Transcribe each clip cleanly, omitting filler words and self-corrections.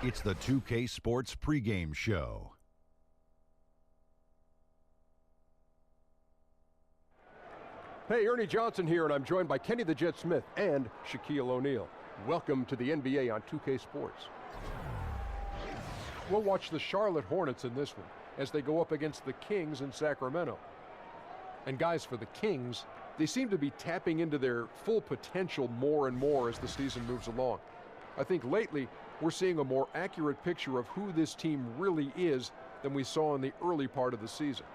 It's the 2K Sports pregame show. Hey, Ernie Johnson here, and I'm joined by Kenny the Jet Smith and Shaquille O'Neal. Welcome to the NBA on 2K Sports. We'll watch the Charlotte Hornets in this one as they go up against the Kings in Sacramento. And guys, for the Kings, they seem to be tapping into their full potential more and more as the season moves along. I think lately we're seeing a more accurate picture of who this team really is than we saw in the early part of the season.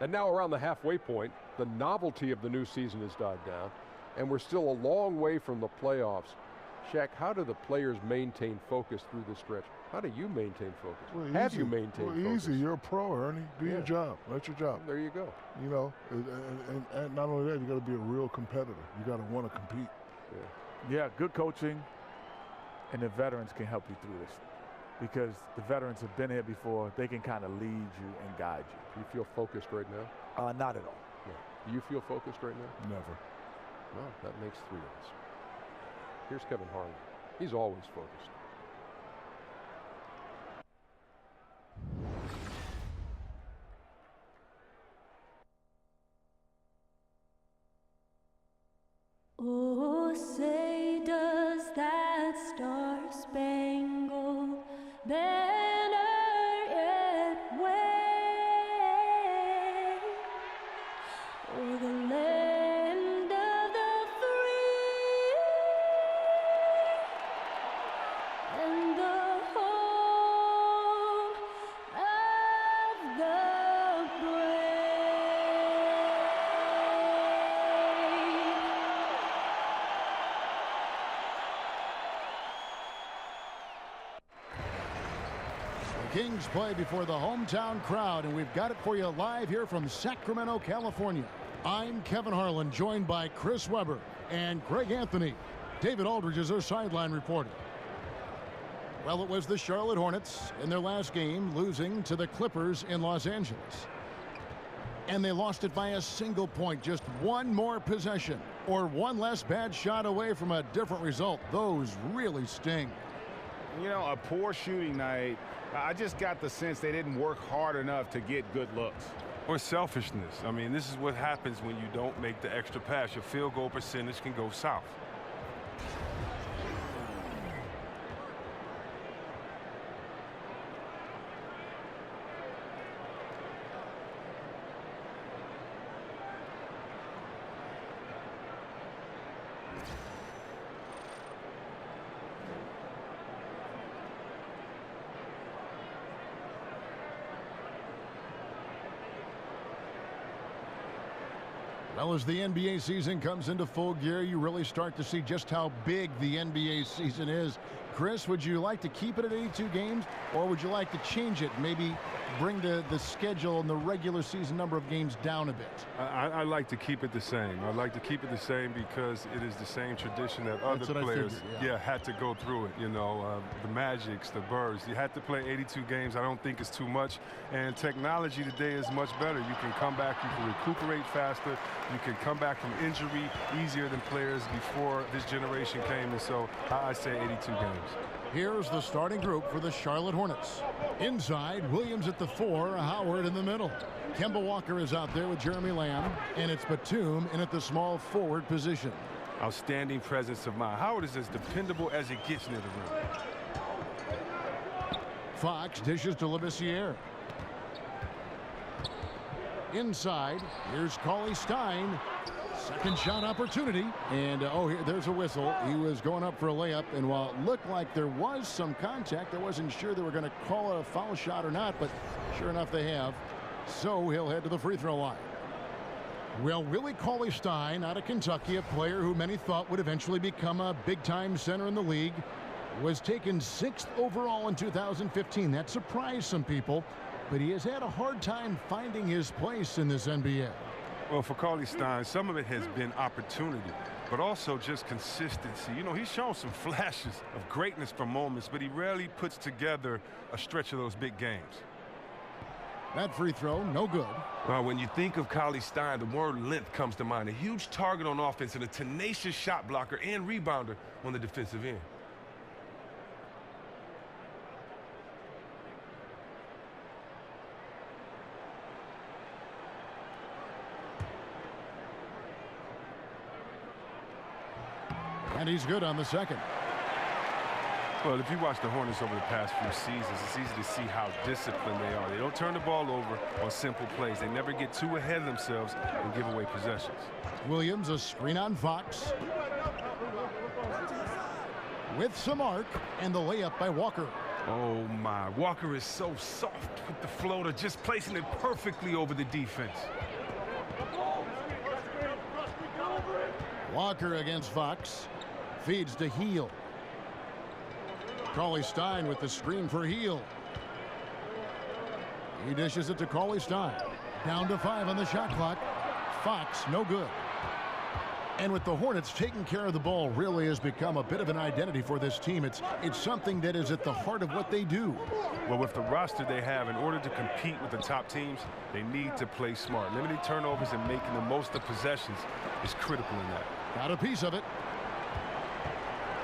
And now around the halfway point, the novelty of the new season has died down, and we're still a long way from the playoffs. Shaq, how do the players maintain focus through this stretch? How do you maintain focus? Well, Have you maintained focus? Easy. You're a pro, Ernie. Do your job. That's your job. There you go. You know, and not only that, you got to be a real competitor. You got to want to compete. Yeah, good coaching, and the veterans can help you through this because the veterans have been here before. They can kind of lead you and guide you. Do you feel focused right now? Not at all. No. Do you feel focused right now? Never. Well, that makes three of us. Here's Kevin Harlan. He's always focused. Oh, say does that star-spangled banner yet wave o'er the land of the free and the home of the Kings play before the hometown crowd, and we've got it for you live here from Sacramento, California. I'm Kevin Harlan, joined by Chris Webber and Greg Anthony. David Aldridge is our sideline reporter. Well, it was the Charlotte Hornets in their last game, losing to the Clippers in Los Angeles. And they lost it by a single point, just one more possession, or one less bad shot away from a different result. Those really sting. You know, a poor shooting night. I just got the sense they didn't work hard enough to get good looks. Or selfishness. I mean, this is what happens when you don't make the extra pass. Your field goal percentage can go south. Well, as the NBA season comes into full gear, you really start to see just how big the NBA season is. Chris, would you like to keep it at 82 games, or would you like to change it, maybe bring the schedule and the regular season number of games down a bit? I like to keep it the same. I like to keep it the same because it is the same tradition that other players had to go through it. You know, the Magics, the Birds, you had to play 82 games. I don't think it's too much. And technology today is much better. You can come back, you can recuperate faster, you can come back from injury easier than players before this generation came. And so I say 82 games. Here's the starting group for the Charlotte Hornets. Inside, Williams at the 4, Howard in the middle. Kemba Walker is out there with Jeremy Lamb, and it's Batum in at the small forward position. Outstanding presence of mind. Howard is as dependable as it gets near the rim. Fox dishes to Labissiere. Inside, here's Cauley Stein. Second shot opportunity, and there's a whistle. He was going up for a layup, and while it looked like there was some contact, I wasn't sure they were going to call a foul shot or not, but sure enough they have. So he'll head to the free throw line. Well, Willie Cauley-Stein out of Kentucky, a player who many thought would eventually become a big-time center in the league, was taken 6th overall in 2015. That surprised some people, but he has had a hard time finding his place in this NBA. Well, for Cauley-Stein, some of it has been opportunity, but also just consistency. You know, he's shown some flashes of greatness for moments, but he rarely puts together a stretch of those big games. That free throw, no good. Well, when you think of Cauley-Stein, the word length comes to mind. A huge target on offense and a tenacious shot blocker and rebounder on the defensive end. And he's good on the second. Well, if you watch the Hornets over the past few seasons, it's easy to see how disciplined they are. They don't turn the ball over on simple plays. They never get too ahead of themselves and give away possessions. Williams, a screen on Fox. With some arc, and the layup by Walker. Oh, my. Walker is so soft with the floater, just placing it perfectly over the defense. Walker against Fox. Feeds to Heel. Cauley-Stein with the screen for Heel. He dishes it to Cauley-Stein. Down to 5 on the shot clock. Fox, no good. And with the Hornets, taking care of the ball really has become a bit of an identity for this team. It's something that is at the heart of what they do. Well, with the roster they have, in order to compete with the top teams, they need to play smart. Limiting turnovers and making the most of possessions is critical in that. Got a piece of it.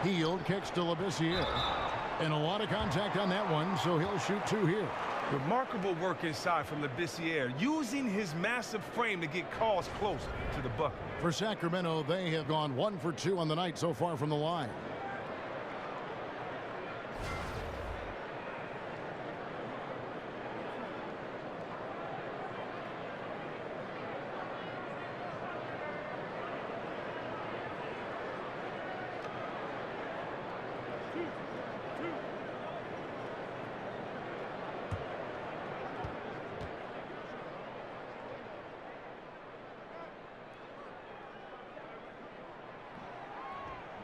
Heel kicks to Labissiere. And a lot of contact on that one, so he'll shoot 2 here. Remarkable work inside from Labissiere, using his massive frame to get calls close to the bucket. For Sacramento, they have gone 1 for 2 on the night so far from the line.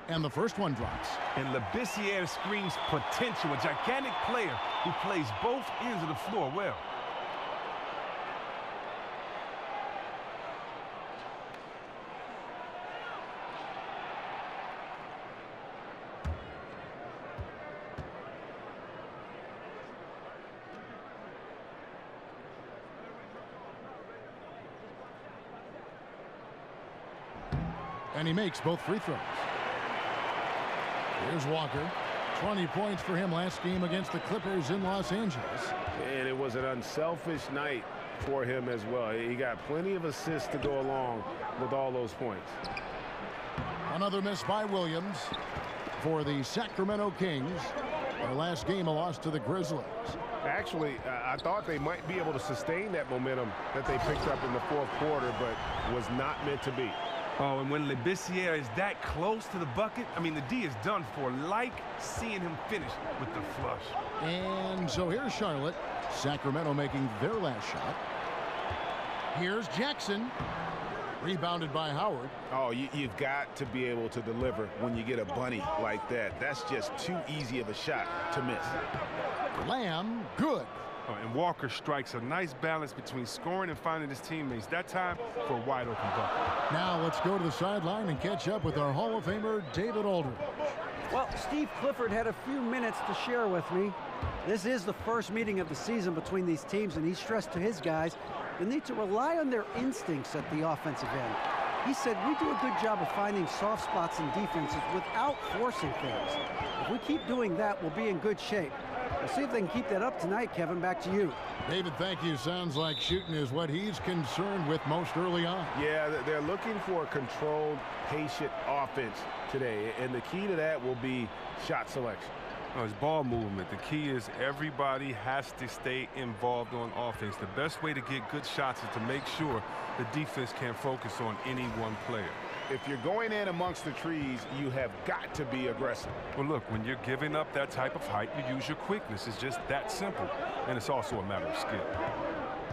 And the first one drops. And Labissiere screams potential, a gigantic player who plays both ends of the floor well. And he makes both free throws. Here's Walker. 20 points for him last game against the Clippers in Los Angeles. And it was an unselfish night for him as well. He got plenty of assists to go along with all those points. Another miss by Williams for the Sacramento Kings. Their last game, a loss to the Grizzlies. Actually, I thought they might be able to sustain that momentum that they picked up in the fourth quarter, but was not meant to be. Oh, and when Labissiere is that close to the bucket, I mean, the D is done for. Like seeing him finish with the flush. And so here's Charlotte. Sacramento making their last shot. Here's Jackson. Rebounded by Howard. Oh, you've got to be able to deliver when you get a bunny like that. That's just too easy of a shot to miss. Lamb, good. Oh, and Walker strikes a nice balance between scoring and finding his teammates. That time for a wide open bucket. Now let's go to the sideline and catch up with our Hall of Famer, David Aldridge. Well, Steve Clifford had a few minutes to share with me. This is the first meeting of the season between these teams, and he stressed to his guys the need to rely on their instincts at the offensive end. He said, we do a good job of finding soft spots in defenses without forcing things. If we keep doing that, we'll be in good shape. We'll see if they can keep that up tonight, Kevin. Back to you. David, thank you. Sounds like shooting is what he's concerned with most early on. Yeah, they're looking for a controlled, patient offense today, and the key to that will be shot selection. Oh, it's ball movement. The key is everybody has to stay involved on offense. The best way to get good shots is to make sure the defense can't focus on any one player. If you're going in amongst the trees, you have got to be aggressive. Well, look, when you're giving up that type of height, you use your quickness. It's just that simple. And it's also a matter of skill.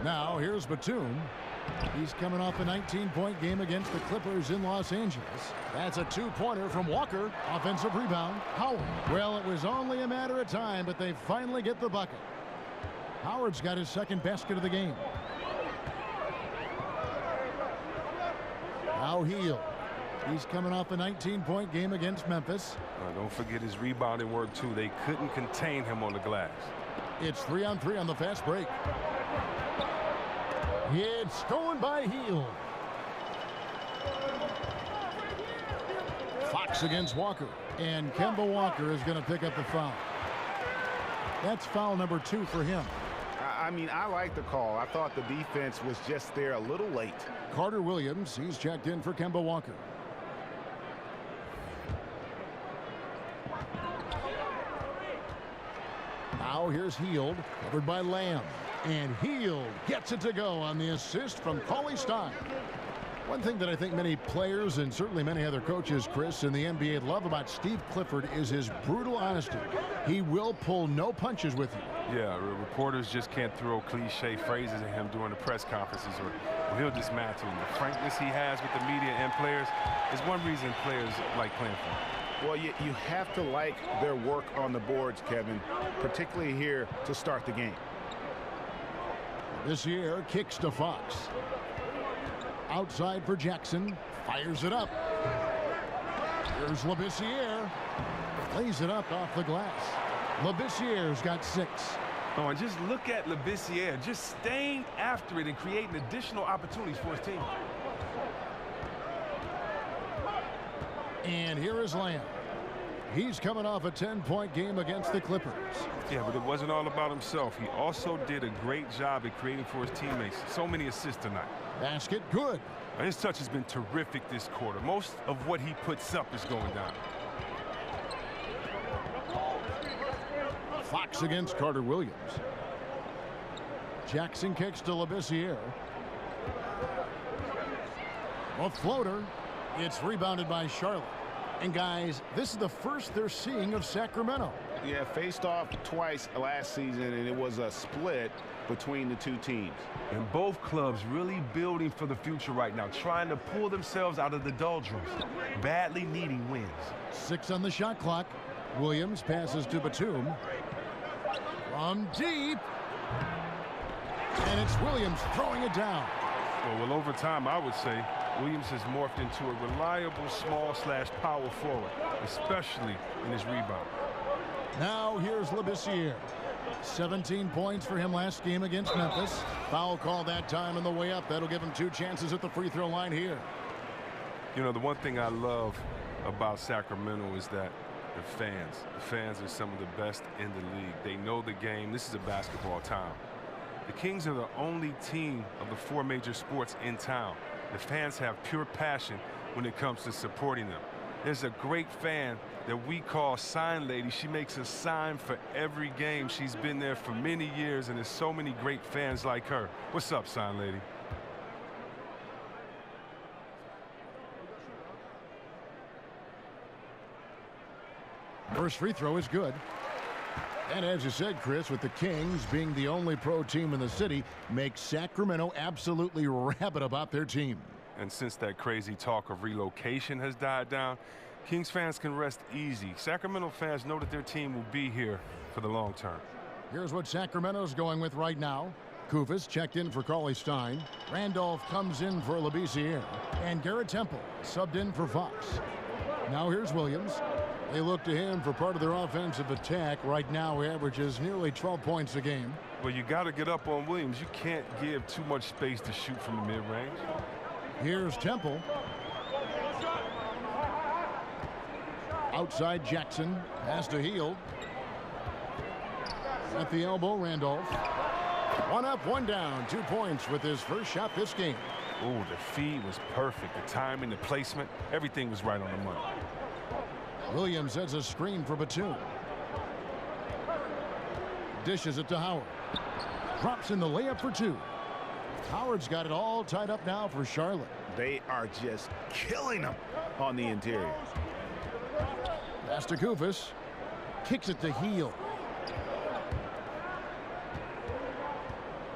Now, here's Batum. He's coming off a 19-point game against the Clippers in Los Angeles. That's a 2-pointer from Walker. Offensive rebound, Howard. Well, it was only a matter of time, but they finally get the bucket. Howard's got his second basket of the game. Now Heel. He's coming off a 19-point game against Memphis. Don't forget his rebounding work, too. They couldn't contain him on the glass. It's 3-on-3 on the fast break. It's stolen by Heel. Fox against Walker. And Kemba Walker is going to pick up the foul. That's foul number 2 for him. I mean, I like the call. I thought the defense was just there a little late. Carter Williams, he's checked in for Kemba Walker. Now here's Heald, covered by Lamb. And Heald gets it to go on the assist from Cauley Stein. One thing that I think many players and certainly many other coaches, Chris, in the NBA love about Steve Clifford is his brutal honesty. He will pull no punches with you. Yeah, reporters just can't throw cliche phrases at him during the press conferences, or he'll dismantle him. The frankness he has with the media and players is one reason players like playing for him. Well, you have to like their work on the boards, Kevin, particularly here to start the game. This year, kicks to Fox. Outside for Jackson. Fires it up. Here's Labissiere. Lays it up off the glass. Labissiere's got 6. Oh, and just look at Labissiere, just staying after it and creating additional opportunities for his team. And here is Lamb. He's coming off a 10-point game against the Clippers. Yeah, but it wasn't all about himself. He also did a great job at creating for his teammates. So many assists tonight. Basket good. Now, his touch has been terrific this quarter. Most of what he puts up is going down. Fox against Carter Williams. Jackson kicks to Labissiere. A floater. It's rebounded by Charlotte. And guys, this is the first they're seeing of Sacramento. Yeah, faced off twice last season, and it was a split between the two teams. And both clubs really building for the future right now, trying to pull themselves out of the doldrums, badly needing wins. 6 on the shot clock. Williams passes to Batum. From deep. And it's Williams throwing it down. Well, over time, I would say Williams has morphed into a reliable small/power forward, especially in his rebound. Now here's Labissiere. 17 points for him last game against Memphis. Foul call that time on the way up. That'll give him 2 chances at the free throw line here. You know, the one thing I love about Sacramento is that the fans are some of the best in the league. They know the game. This is a basketball town. The Kings are the only team of the 4 major sports in town. The fans have pure passion when it comes to supporting them. There's a great fan that we call Sign Lady. She makes a sign for every game. She's been there for many years, and there's so many great fans like her. What's up, Sign Lady? First free throw is good. And as you said, Chris, with the Kings being the only pro team in the city, makes Sacramento absolutely rabid about their team. And since that crazy talk of relocation has died down, Kings fans can rest easy. Sacramento fans know that their team will be here for the long term. Here's what Sacramento's going with right now. Kufis checked in for Cauley Stein. Randolph comes in for Labissiere. And Garrett Temple subbed in for Fox. Now here's Williams. They look to him for part of their offensive attack. Right now, he averages nearly 12 points a game. Well, you got to get up on Williams. You can't give too much space to shoot from the mid-range. Here's Temple. Outside Jackson. Has to Heald. At the elbow, Randolph. 1 up, 1 down. 2 points with his first shot this game. Ooh, the feed was perfect. The timing, the placement, everything was right on the money. Williams sets a screen for Batum. Dishes it to Howard. Drops in the layup for 2. Howard's got it all tied up now for Charlotte. They are just killing them on the interior. Pass to Kufis. Kicks it to Heald.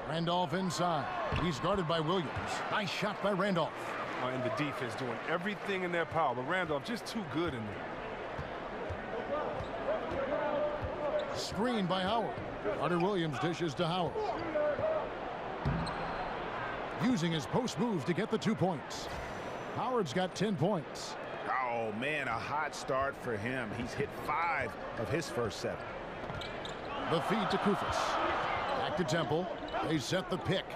Randolph inside. He's guarded by Williams. Nice shot by Randolph. And the defense doing everything in their power. But Randolph just too good in there. Screen by Howard. Carter Williams dishes to Howard. Using his post move to get the 2 points. Howard's got 10 points. Oh, man, a hot start for him. He's hit 5 of his first 7. The feed to Kufis. Back to Temple. They set the pick.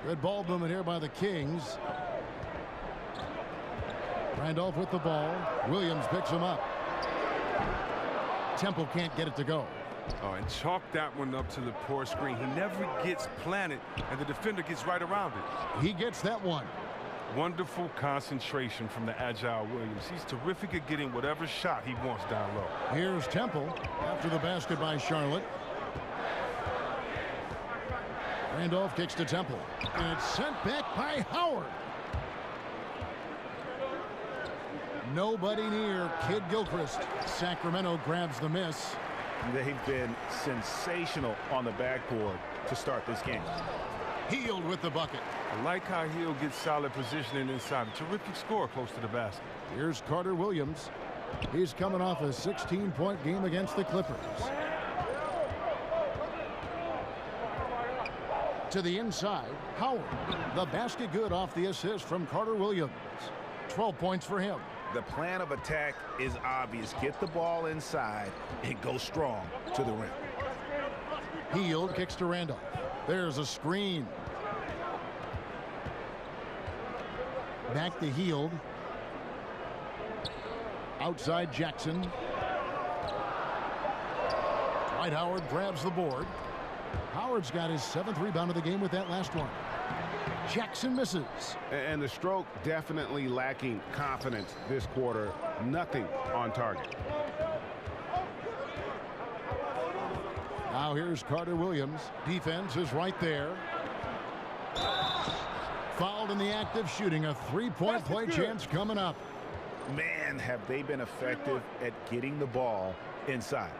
Good ball movement here by the Kings. Randolph with the ball. Williams picks him up. Temple can't get it to go. Oh, and chalk that one up to the poor screen. He never gets planted, and the defender gets right around it. He gets that one. Wonderful concentration from the agile Williams. He's terrific at getting whatever shot he wants down low. Here's Temple after the basket by Charlotte. Randolph kicks to Temple. And it's sent back by Howard. Nobody near Kid Gilchrist. Sacramento grabs the miss. They've been sensational on the backboard to start this game. Healed with the bucket. I like how Hill gets solid positioning inside. A terrific score close to the basket. Here's Carter Williams. He's coming off a 16-point game against the Clippers. To the inside, Howard. The basket good off the assist from Carter Williams. 12 points for him. The plan of attack is obvious. Get the ball inside and go strong to the rim. Healed kicks to Randolph. There's a screen. Back to Healed. Outside Jackson. Dwight Howard grabs the board. Howard's got his 7th rebound of the game with that last one. Jackson misses. And the stroke definitely lacking confidence this quarter. Nothing on target. Now here's Carter Williams. Defense is right there. Fouled in the act of shooting. A 3-point play chance coming up. Man, have they been effective at getting the ball inside.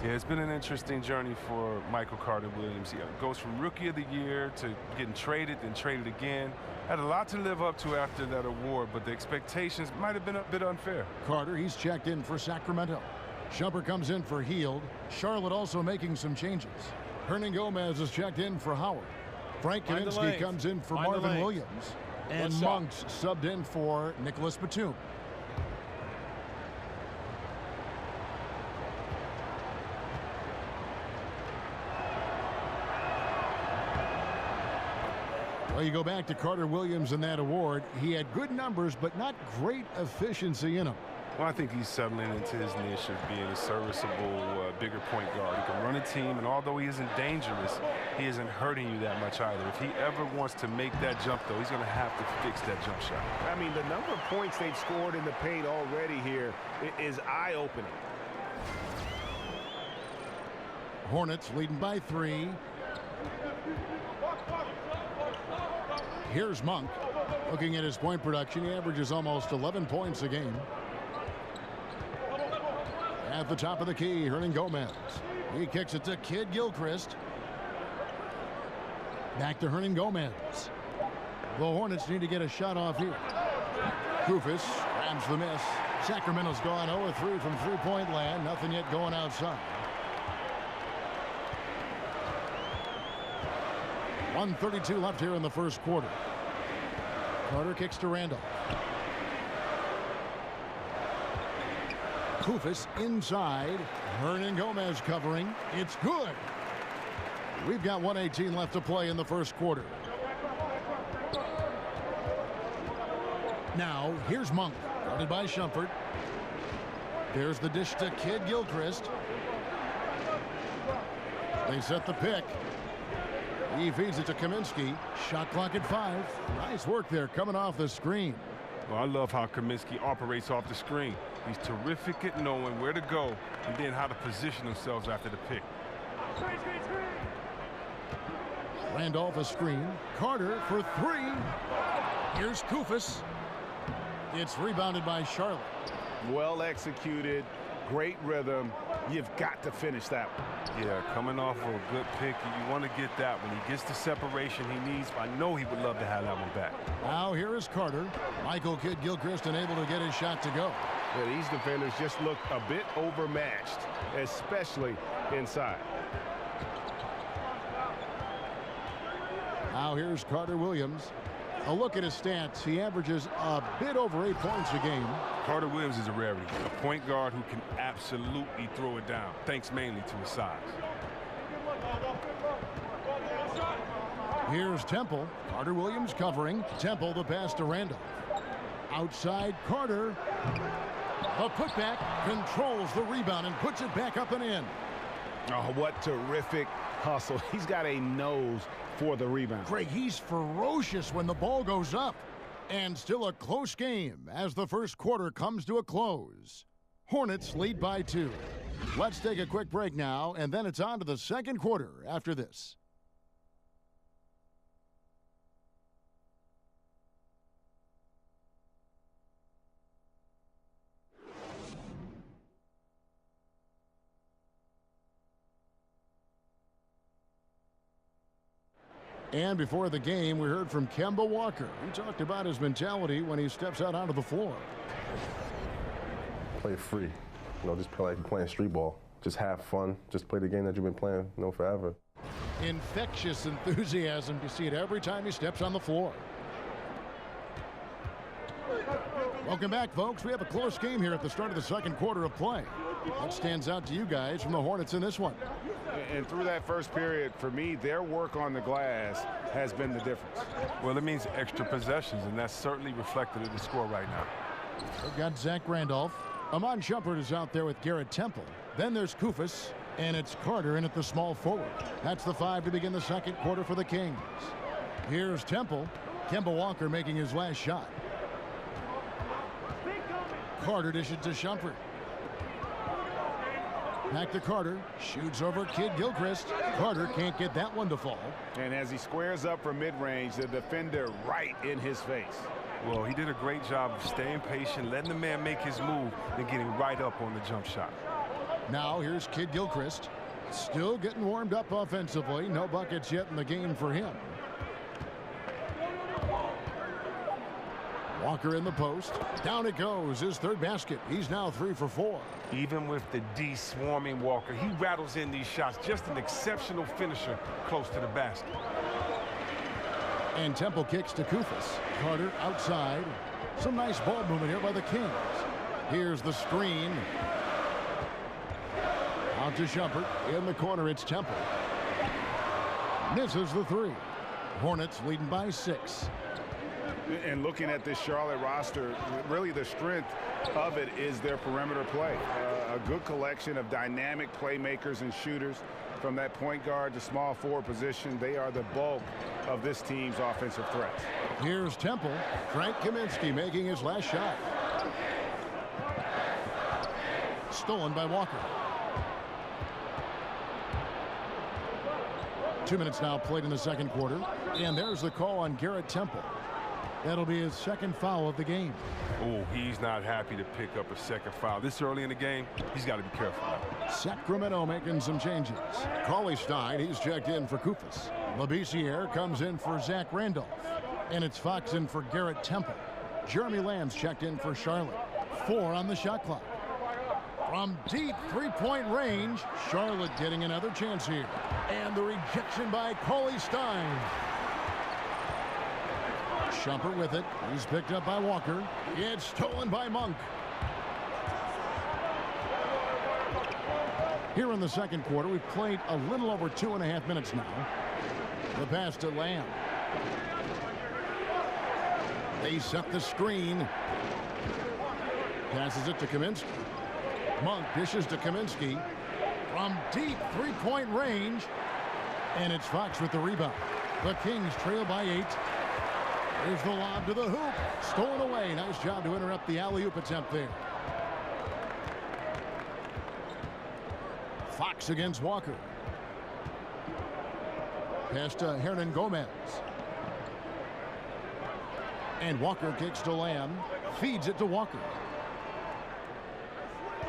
Yeah, it's been an interesting journey for Michael Carter Williams. He goes from Rookie of the Year to getting traded, then traded again. Had a lot to live up to after that award, but the expectations might have been a bit unfair. Carter, he's checked in for Sacramento. Shumpert comes in for Healed. Charlotte also making some changes. Hernangomez is checked in for Howard. Frank Kaminsky comes in for Marvin Williams. And Monks subbed in for Nicholas Batum. Well, you go back to Carter Williams in that award. He had good numbers, but not great efficiency in them. Well, I think he's settling into his niche of being a serviceable, bigger point guard. He can run a team, and although he isn't dangerous, he isn't hurting you that much either. If he ever wants to make that jump, though, he's going to have to fix that jump shot. I mean, the number of points they've scored in the paint already here is eye-opening. Hornets leading by 3. Here's Monk. Looking at his point production, he averages almost 11 points a game. At the top of the key, Hernangomez. He kicks it to Kid Gilchrist. Back to Hernangomez. The Hornets need to get a shot off here. Kufis grabs the miss. Sacramento's gone 0-3 from three-point land. Nothing yet going outside. 1:32 left here in the first quarter. Carter kicks to Randolph. Kufis inside. Hernangomez covering. It's good. We've got 1:18 left to play in the first quarter. Now, here's Monk. Guarded by Shumpert. There's the dish to Kid Gilchrist. They set the pick. He feeds it to Kaminsky. Shot clock at 5. Nice work there coming off the screen. Well, I love how Kaminsky operates off the screen. He's terrific at knowing where to go and then how to position themselves after the pick. Randolph a screen. Carter for 3. Here's Kufis. It's rebounded by Charlotte. Well executed. Great rhythm. You've got to finish that one. Yeah, coming off of a good pick, you want to get that when he gets the separation he needs. I know he would love to have that one back. Now here is Carter. Michael Kid Gilchrist unable to get his shot to go. Yeah, these defenders just look a bit overmatched, especially inside. Now here's Carter Williams. A look at his stats. He averages a bit over 8 points a game. Carter Williams is a rarity. A point guard who can absolutely throw it down, thanks mainly to his size. Here's Temple. Carter Williams covering. Temple the pass to Randolph. Outside Carter. A putback controls the rebound and puts it back up and in. Oh, what terrific hustle. He's got a nose for the rebound. Greg, he's ferocious when the ball goes up. And still a close game as the first quarter comes to a close. Hornets lead by 2. Let's take a quick break now, and then it's on to the second quarter after this. And before the game, we heard from Kemba Walker. He talked about his mentality when he steps out onto the floor. Play free. Just play like you're playing street ball. Just have fun. Just play the game that you've been playing, forever. Infectious enthusiasm. You see it every time he steps on the floor. Welcome back, folks. We have a close game here at the start of the second quarter of play. What stands out to you guys from the Hornets in this one? And through that first period, for me, their work on the glass has been the difference. Well, it means extra possessions, and that's certainly reflected in the score right now. We've got Zach Randolph. Amon Shumpert is out there with Garrett Temple. Then there's Kufis, and it's Carter in at the small forward. That's the 5 to begin the second quarter for the Kings. Here's Temple. Kemba Walker making his last shot. Carter dishes to Shumpert. Back to Carter. Shoots over Kid Gilchrist. Carter can't get that one to fall. And as he squares up for mid-range, the defender right in his face. Well, he did a great job of staying patient, letting the man make his move, and getting right up on the jump shot. Now here's Kid Gilchrist. Still getting warmed up offensively. No buckets yet in the game for him. Walker in the post. Down it goes. His third basket. He's now 3 for 4. Even with the D swarming Walker, he rattles in these shots. Just an exceptional finisher close to the basket. And Temple kicks to Kufis. Carter outside. Some nice ball movement here by the Kings. Here's the screen. Out to Shumpert. In the corner, it's Temple. Misses the 3. Hornets leading by 6. And looking at this Charlotte roster, really the strength of it is their perimeter play. A good collection of dynamic playmakers and shooters from that point guard to small forward position. They are the bulk of this team's offensive threats. Here's Temple. Frank Kaminsky making his last shot. Stolen by Walker. 2 minutes now played in the second quarter. And there's the call on Garrett Temple. That'll be his second foul of the game. Oh, he's not happy to pick up a second foul. This early in the game, he's got to be careful. Sacramento making some changes. Cauley Stein, he's checked in for Kufis. Labissiere comes in for Zach Randolph. And it's Fox in for Garrett Temple. Jeremy Lamb's checked in for Charlotte. 4 on the shot clock. From deep three-point range, Charlotte getting another chance here. And the rejection by Cauley Stein. Shumpert with it. He's picked up by Walker. It's stolen by Monk. Here in the second quarter, we've played a little over 2.5 minutes now. The pass to Lamb. They set the screen. Passes it to Kaminsky. Monk dishes to Kaminsky from deep three-point range. And it's Fox with the rebound. The Kings trail by 8. Here's the lob to the hoop. Stolen away. Nice job to interrupt the alley-oop attempt there. Fox against Walker. Pass to Hernan Gomez. And Walker kicks to Lamb. Feeds it to Walker.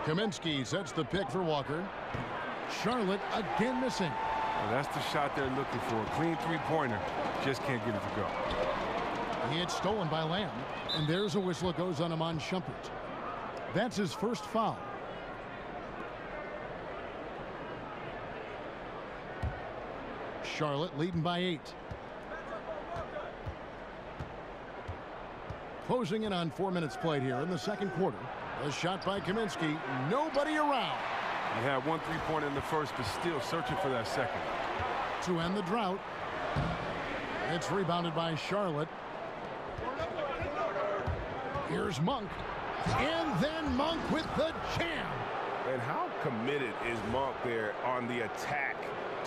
Kaminsky sets the pick for Walker. Charlotte again missing. Well, that's the shot they're looking for. A clean three-pointer. Just can't get it to go. It's stolen by Lamb. And there's a whistle that goes on Amon Shumpert. That's his first foul. Charlotte leading by 8. Closing in on 4 minutes played here in the second quarter. A shot by Kaminsky. Nobody around. He had 1 3-pointer in the first, but still searching for that second. To end the drought. It's rebounded by Charlotte. Here's Monk. And then Monk with the jam. And how committed is Monk there on the attack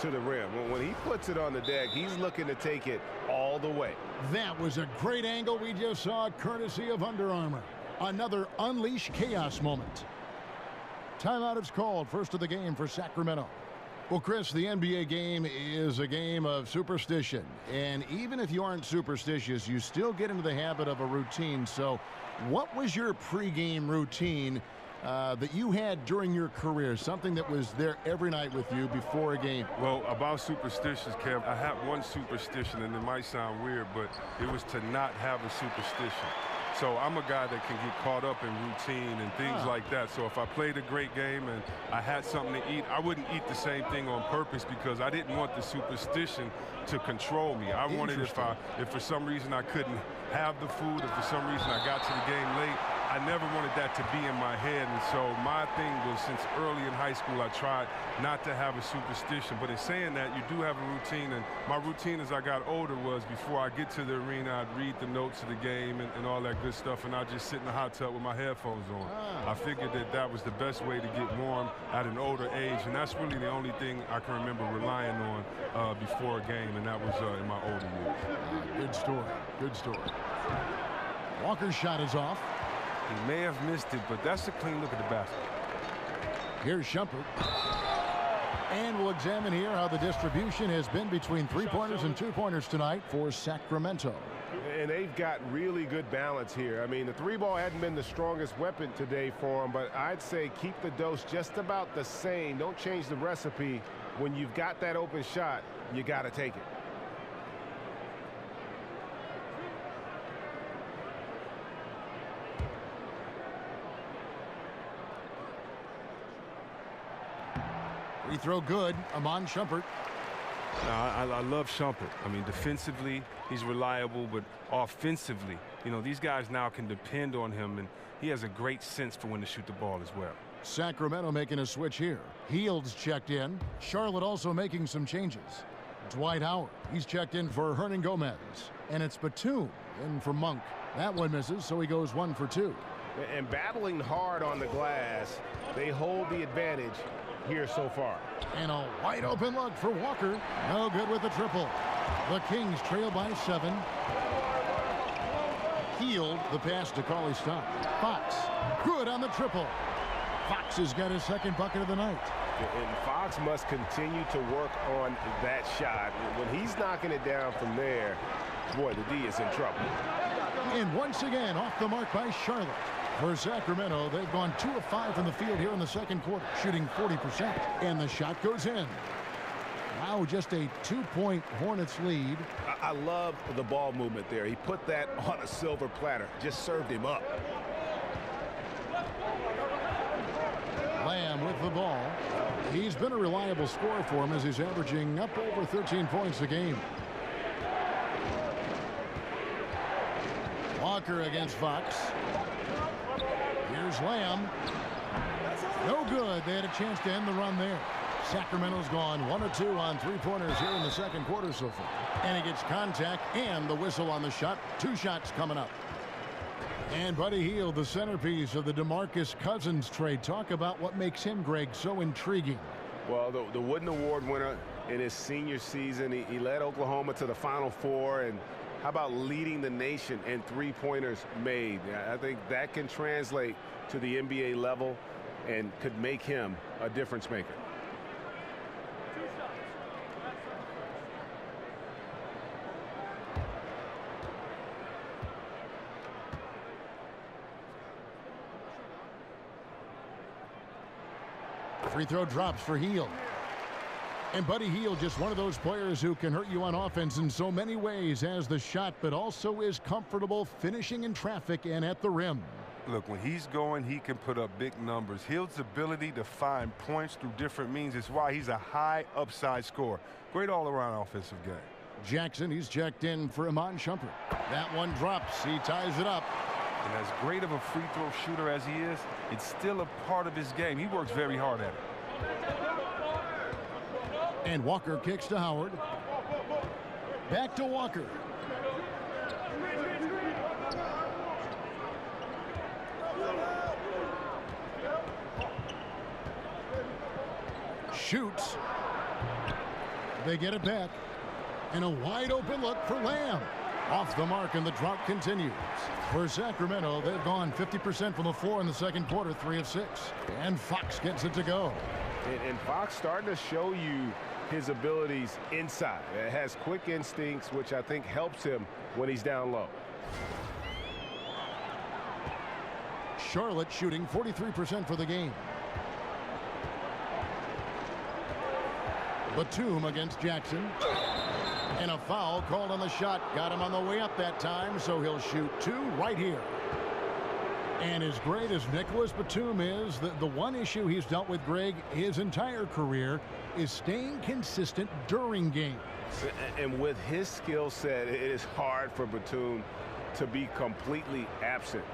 to the rim? When he puts it on the deck, he's looking to take it all the way. That was a great angle we just saw, courtesy of Under Armour. Another unleash chaos moment. Timeout is called, first of the game for Sacramento. Well, Chris, the NBA game is a game of superstition. And even if you aren't superstitious, you still get into the habit of a routine. So what was your pregame routine that you had during your career, something that was there every night with you before a game? Well, about superstitions, Kev, I have one superstition, and it might sound weird, but it was to not have a superstition. So I'm a guy that can get caught up in routine and things like that. So if I played a great game and I had something to eat, I wouldn't eat the same thing on purpose because I didn't want the superstition to control me. I wanted if for some reason I couldn't have the food, if for some reason I got to the game late, I never wanted that to be in my head. And so my thing was, since early in high school, I tried not to have a superstition. But in saying that, you do have a routine. And my routine as I got older was, before I get to the arena, I'd read the notes of the game and all that good stuff. And I'd just sit in the hot tub with my headphones on. I figured that that was the best way to get warm at an older age. And that's really the only thing I can remember relying on before a game. And that was in my older years. Good story. Good story. Walker's shot is off. He may have missed it, but that's a clean look at the basket. Here's Shumpert. And we'll examine here how the distribution has been between three-pointers and two-pointers tonight for Sacramento. And they've got really good balance here. I mean, the three ball hadn't been the strongest weapon today for them, but I'd say keep the dose just about the same. Don't change the recipe. When you've got that open shot, you got to take it. Free throw good. Amon Shumpert. I love Shumpert. I mean, defensively, he's reliable, but offensively, you know, these guys now can depend on him, and he has a great sense for when to shoot the ball as well. Sacramento making a switch here. Hield's checked in. Charlotte also making some changes. Dwight Howard, he's checked in for Hernan Gomez. And it's Batum in for Monk. That one misses, so he goes 1 for 2. And battling hard on the glass, they hold the advantage here so far. And a wide open look for Walker. No good with the triple. The Kings trail by 7. Hield the pass to Cauley Stein. Fox, good on the triple. Fox has got his second bucket of the night. And Fox must continue to work on that shot. When he's knocking it down from there, boy, the D is in trouble. And once again, off the mark by Charlotte. For Sacramento, they've gone 2 of 5 from the field here in the second quarter, shooting 40%. And the shot goes in. Wow, just a 2-point Hornets lead. I love the ball movement there. He put that on a silver platter, just served him up. Lamb with the ball. He's been a reliable scorer for him as he's averaging up over 13 points a game. Walker against Fox. Here's Lamb. No good. They had a chance to end the run there. Sacramento's gone 1 of 2 on three-pointers here in the second quarter so far. And he gets contact and the whistle on the shot. 2 shots coming up. And Buddy Hield, the centerpiece of the DeMarcus Cousins trade. Talk about what makes him, Greg, so intriguing. Well, the Wooden Award winner in his senior season, he led Oklahoma to the Final Four. And how about leading the nation in three-pointers made? I think that can translate to the NBA level and could make him a difference maker. Free throw drops for Hield. And Buddy Hield, just one of those players who can hurt you on offense in so many ways, has the shot, but also is comfortable finishing in traffic and at the rim. Look, when he's going, he can put up big numbers. Hield's ability to find points through different means is why he's a high upside scorer. Great all-around offensive game. Jackson, he's checked in for Amon Shumpert. That one drops. He ties it up. And as great of a free throw shooter as he is, it's still a part of his game. He works very hard at it. And Walker kicks to Howard. Back to Walker. Shoots. They get it back. And a wide open look for Lamb. Off the mark, and the drought continues. For Sacramento, they've gone 50% from the floor in the second quarter, 3 of 6. And Fox gets it to go. And Fox starting to show you his abilities inside. It has quick instincts, which I think helps him when he's down low. Charlotte shooting 43% for the game. Batum against Jackson. And a foul called on the shot. Got him on the way up that time, so he'll shoot 2 right here. And as great as Nicholas Batum is, the one issue he's dealt with, Greg, his entire career is staying consistent during games. And with his skill set, it is hard for Batum to be completely absent.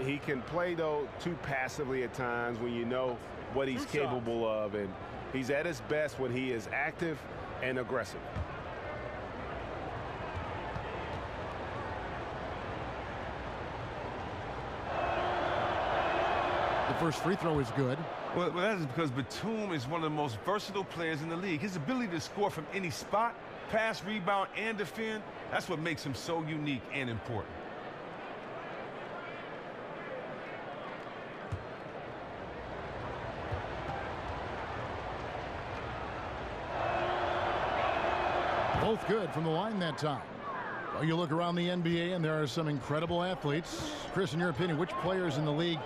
He can play, though, too passively at times when you know what he's capable of. And he's at his best when he is active and aggressive. The first free throw is good. Well, that is because Batum is one of the most versatile players in the league. His ability to score from any spot, pass, rebound, and defend, that's what makes him so unique and important. Both good from the line that time. Well, you look around the NBA, and there are some incredible athletes. Chris, in your opinion, which players in the league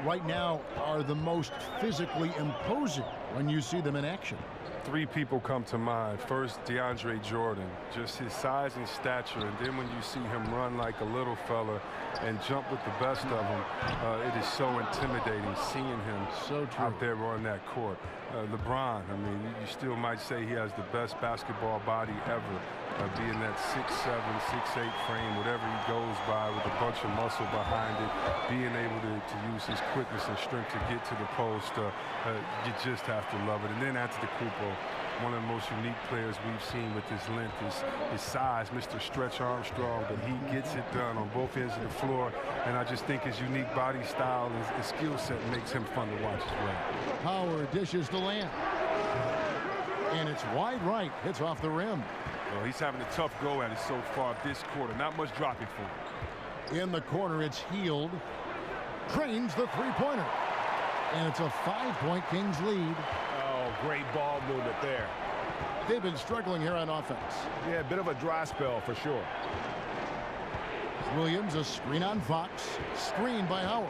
right now are the most physically imposing when you see them in action? 3 people come to mind. First, DeAndre Jordan, just his size and stature, and then when you see him run like a little fella and jump with the best of them, it is so intimidating seeing him out there on that court. LeBron, I mean, you still might say he has the best basketball body ever, being that 6'7", 6'8" frame, whatever he goes by with a bunch of muscle behind it, being able to use his quickness and strength to get to the post, you just have to love it. And then Antetokounmpo, one of the most unique players we've seen with his length, his size, Mr. Stretch Armstrong, but he gets it done on both ends of the floor, and I just think his unique body style and his skill set makes him fun to watch as well. Howard dishes to Lamb. And it's wide right. Hits off the rim. Well, he's having a tough go at it so far this quarter. Not much dropping for him. In the corner, it's Hield. Drains the three-pointer. And it's a 5-point Kings lead. Oh, great ball movement there. They've been struggling here on offense. Yeah, a bit of a dry spell for sure. Williams, a screen on Fox. Screen by Howard.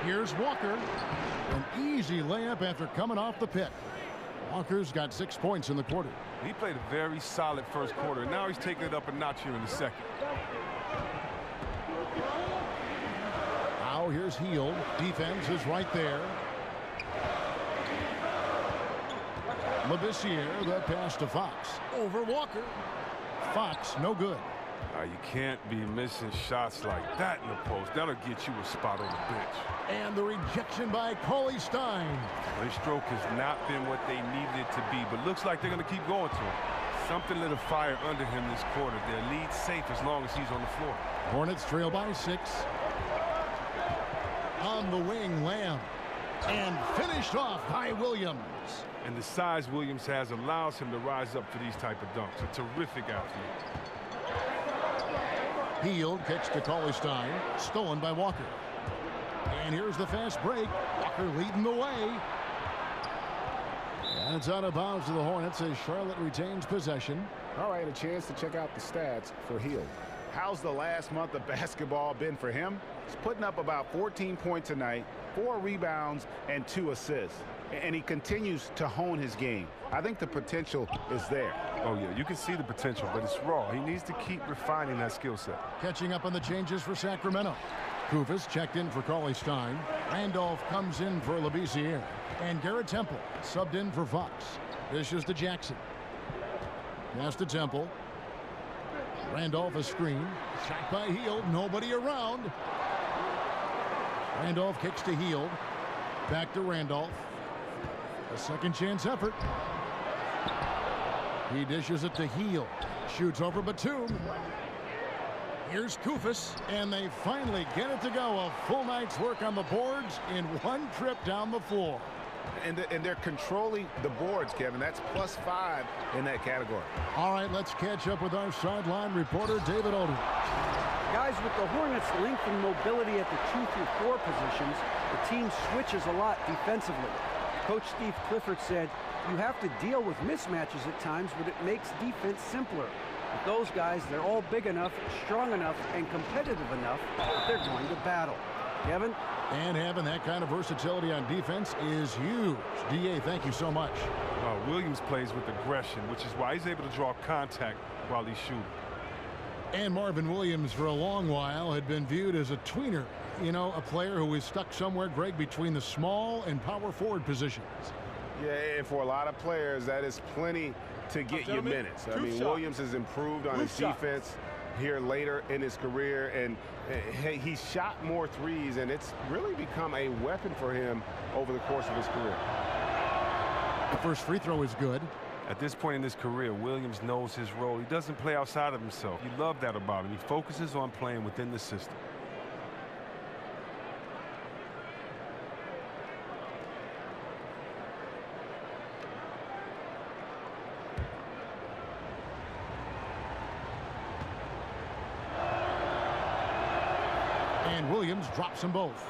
Here's Walker. An easy layup after coming off the pick. Walker's got 6 points in the quarter. He played a very solid first quarter. Now he's taking it up a notch here in the second. Now here's Hield. Defense is right there. Labissiere, the pass to Fox. Over Walker. Fox, no good. You can't be missing shots like that in the post. That'll get you a spot on the bench. And the rejection by Cauley Stein. Their stroke has not been what they needed it to be, but looks like they're going to keep going to him. Something lit a fire under him this quarter. Their lead's safe as long as he's on the floor. Hornets trail by 6. On the wing, Lamb. And finished off by Williams. And the size Williams has allows him to rise up for these type of dunks. A terrific athlete. Hield kicks to Cauley Stein. Stolen by Walker. And here's the fast break. Walker leading the way. And it's out of bounds to the Hornets as Charlotte retains possession. All right, a chance to check out the stats for Hield. How's the last month of basketball been for him? He's putting up about 14 points a night, 4 rebounds, and 2 assists. And he continues to hone his game. I think the potential is there. Oh, yeah, you can see the potential, but it's raw. He needs to keep refining that skill set. Catching up on the changes for Sacramento. Kufis checked in for Cauley Stein. Randolph comes in for Labissiere. And Garrett Temple subbed in for Fox. Dishes to Jackson. Pass to Temple. Randolph a screen. Shot by Hield. Nobody around. Randolph kicks to Hield. Back to Randolph. A second chance effort. He dishes it to Hield. Shoots over Batum. Here's Kufis, and they finally get it to go. A full night's work on the boards in one trip down the floor. And they're controlling the boards, Kevin. That's +5 in that category. All right, let's catch up with our sideline reporter, David Odom. Guys, with the Hornets' length and mobility at the 2 through 4 positions, the team switches a lot defensively. Coach Steve Clifford said, you have to deal with mismatches at times, but it makes defense simpler. With those guys, they're all big enough, strong enough, and competitive enough that they're going to battle. Kevin? And having that kind of versatility on defense is huge. D.A., thank you so much. Williams plays with aggression, which is why he's able to draw contact while he's shooting. And Marvin Williams, for a long while, had been viewed as a tweener. You know, a player who is stuck somewhere, Greg, between the small and power forward positions. Yeah, and for a lot of players, that is plenty to get you minutes. I mean, Williams has improved on his defense here later in his career, and he's shot more threes, and it's really become a weapon for him over the course of his career. The first free throw is good. At this point in his career, Williams knows his role. He doesn't play outside of himself. You love that about him. He focuses on playing within the system. And Williams drops them both.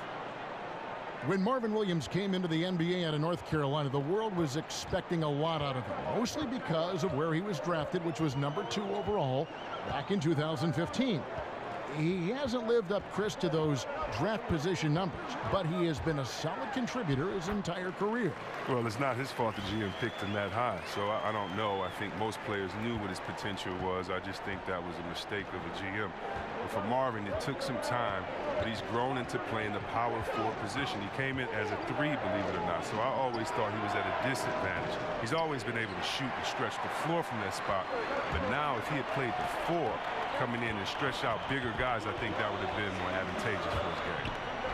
When Marvin Williams came into the NBA out of North Carolina, the world was expecting a lot out of him, mostly because of where he was drafted, which was number 2 overall back in 2015. He hasn't lived up, Chris, to those draft position numbers, but he has been a solid contributor his entire career. Well, it's not his fault the GM picked him that high, so I don't know. I think most players knew what his potential was. I just think that was a mistake of the GM. But for Marvin, it took some time, but he's grown into playing the power forward position. He came in as a 3, believe it or not, so I always thought he was at a disadvantage. He's always been able to shoot and stretch the floor from that spot, but now if he had played the 4, coming in and stretch out bigger guys, I think that would have been more advantageous for his game.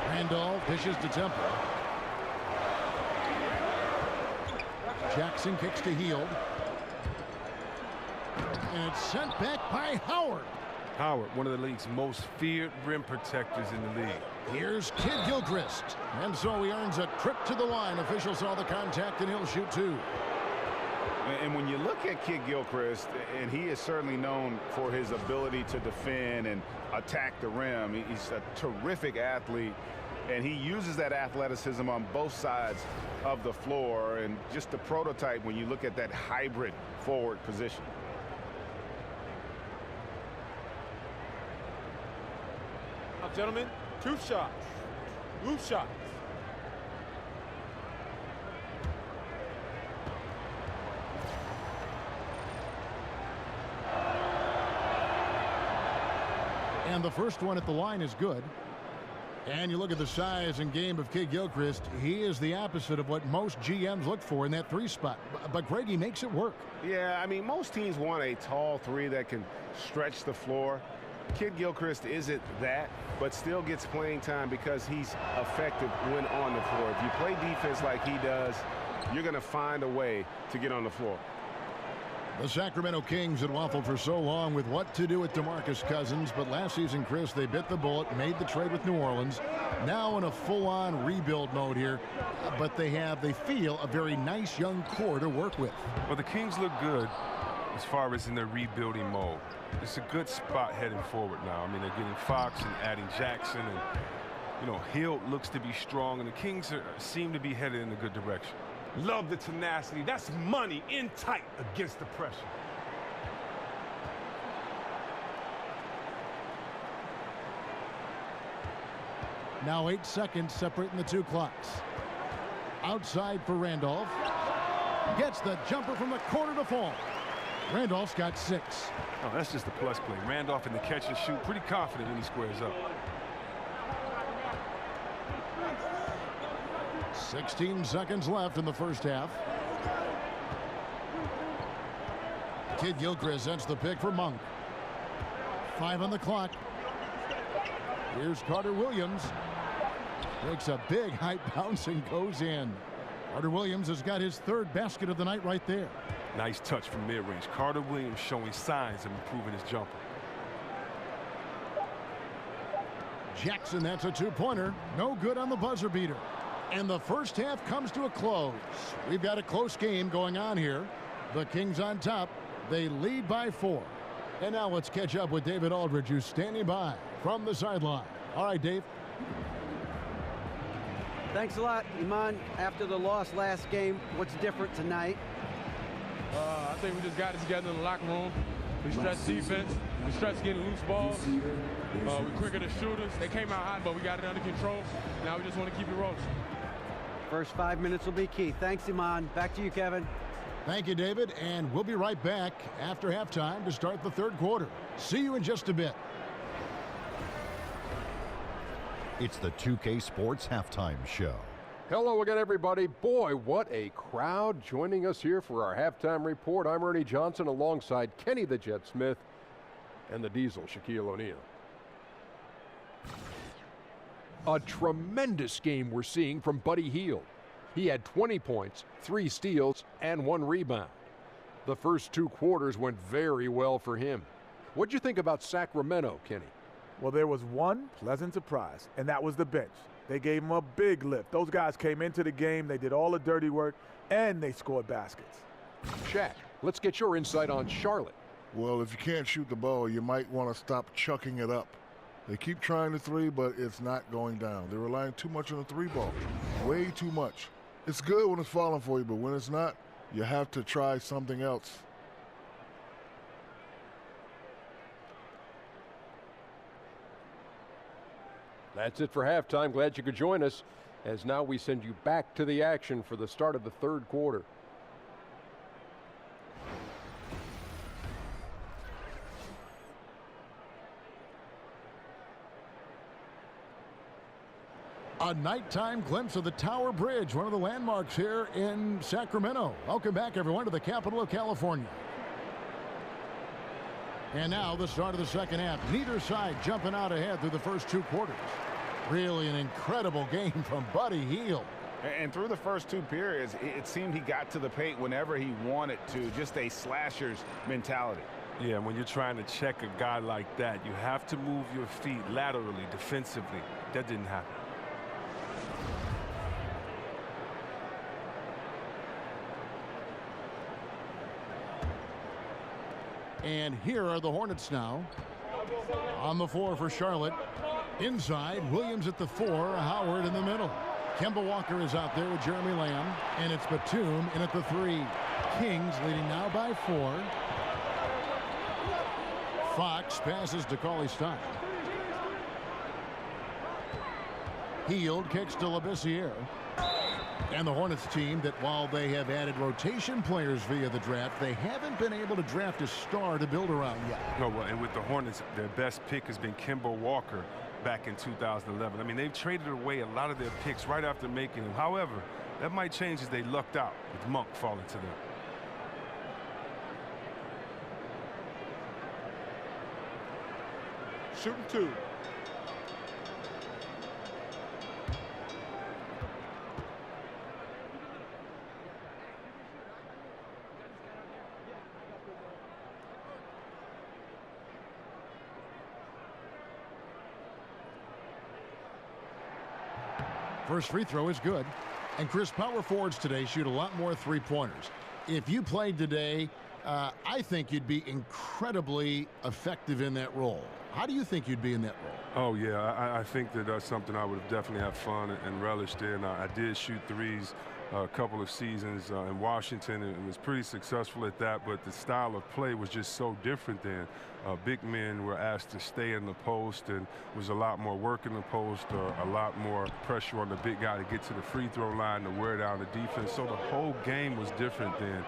Randolph dishes to Temple. Jackson kicks to Hield. And it's sent back by Howard. Howard, one of the league's most feared rim protectors in the league. Here's Kid Gilchrist. And so he earns a trip to the line. Officials saw the contact, and he'll shoot 2. And when you look at Kid Gilchrist, and he is certainly known for his ability to defend and attack the rim. He's a terrific athlete, and he uses that athleticism on both sides of the floor, and just the prototype when you look at that hybrid forward position. Now, gentlemen, 2 shots. Loose shots. And the first one at the line is good. And you look at the size and game of Kid Gilchrist, he is the opposite of what most GMs look for in that 3 spot. But Greg, he makes it work. Yeah, I mean, most teams want a tall 3 that can stretch the floor. Kid Gilchrist isn't that, but still gets playing time because he's effective when on the floor. If you play defense like he does, you're going to find a way to get on the floor. The Sacramento Kings had waffled for so long with what to do with DeMarcus Cousins, but last season, Chris, they bit the bullet, made the trade with New Orleans. Now in a full-on rebuild mode here, but they feel a very nice young core to work with. Well, the Kings look good as far as in their rebuilding mode. It's a good spot heading forward now. I mean, they're getting Fox and adding Jackson, and, you know, Hill looks to be strong, and the Kings seem to be headed in a good direction. Love the tenacity. That's money in tight against the pressure. Now 8 seconds separating the 2 clocks. Outside for Randolph. Gets the jumper from the corner to fall. Randolph's got 6. Oh, that's just a plus play. Randolph in the catch and shoot, pretty confident when he squares up. 16 seconds left in the first half. Kid Gilchrist sets the pick for Monk. 5 on the clock. Here's Carter Williams. Makes a big high bounce and goes in. Carter Williams has got his 3rd basket of the night right there. Nice touch from mid-range. Carter Williams showing signs of improving his jumper. Jackson, that's a 2-pointer. No good on the buzzer beater. And the first half comes to a close. We've got a close game going on here. The Kings on top. They lead by 4. And now let's catch up with David Aldridge, who's standing by from the sideline. All right, Dave. Thanks a lot, Iman. After the loss last game, what's different tonight? I think we just got it together in the locker room. We stretched defense. We stretched getting loose balls. We quicker the shooters. They came out hot, but we got it under control. Now we just want to keep it rolling. First 5 minutes will be key. Thanks, Iman. Back to you, Kevin. Thank you, David. And we'll be right back after halftime to start the third quarter. See you in just a bit. It's the 2K Sports Halftime Show. Hello again, everybody. Boy, what a crowd joining us here for our halftime report. I'm Ernie Johnson alongside Kenny the Jet Smith and the Diesel, Shaquille O'Neal. A tremendous game we're seeing from Buddy Hield. He had 20 points, 3 steals, and 1 rebound. The first 2 quarters went very well for him. What'd you think about Sacramento, Kenny? Well, there was one pleasant surprise, and that was the bench. They gave him a big lift. Those guys came into the game, they did all the dirty work, and they scored baskets. Shaq, let's get your insight on Charlotte. Well, if you can't shoot the ball, you might want to stop chucking it up. They keep trying the 3, but it's not going down. They're relying too much on the 3 ball, way too much. It's good when it's falling for you, but when it's not, you have to try something else. That's it for halftime. Glad you could join us, as now we send you back to the action for the start of the third quarter. A nighttime glimpse of the Tower Bridge, one of the landmarks here in Sacramento. Welcome back, everyone, to the capital of California. And now the start of the second half. Neither side jumping out ahead through the first 2 quarters. Really an incredible game from Buddy Hield. And through the first 2 periods, it seemed he got to the paint whenever he wanted to, just a slasher's mentality. Yeah, when you're trying to check a guy like that, you have to move your feet laterally, defensively. That didn't happen. And here are the Hornets now. On the floor for Charlotte. Inside, Williams at the 4, Howard in the middle. Kemba Walker is out there with Jeremy Lamb. And it's Batum in at the 3. Kings leading now by 4. Fox passes to Cauley-Stein. Hield kicks to Labissiere. And the Hornets team that, while they have added rotation players via the draft, they haven't been able to draft a star to build around yet. No, well, and with the Hornets, their best pick has been Kemba Walker back in 2011. I mean, they've traded away a lot of their picks right after making them. However, that might change as they lucked out with Monk falling to them. Shooting 2. First free throw is good. And Chris, power forwards today shoot a lot more 3-pointers. If you played today, I think you'd be incredibly effective in that role. How do you think you'd be in that role? Oh, yeah, I think that that's something I would have definitely had fun and relished in. I did shoot threes a couple of seasons in Washington and was pretty successful at that, but the style of play was just so different then. Big men were asked to stay in the post, and was a lot more work in the post, a lot more pressure on the big guy to get to the free throw line to wear down the defense. So the whole game was different then.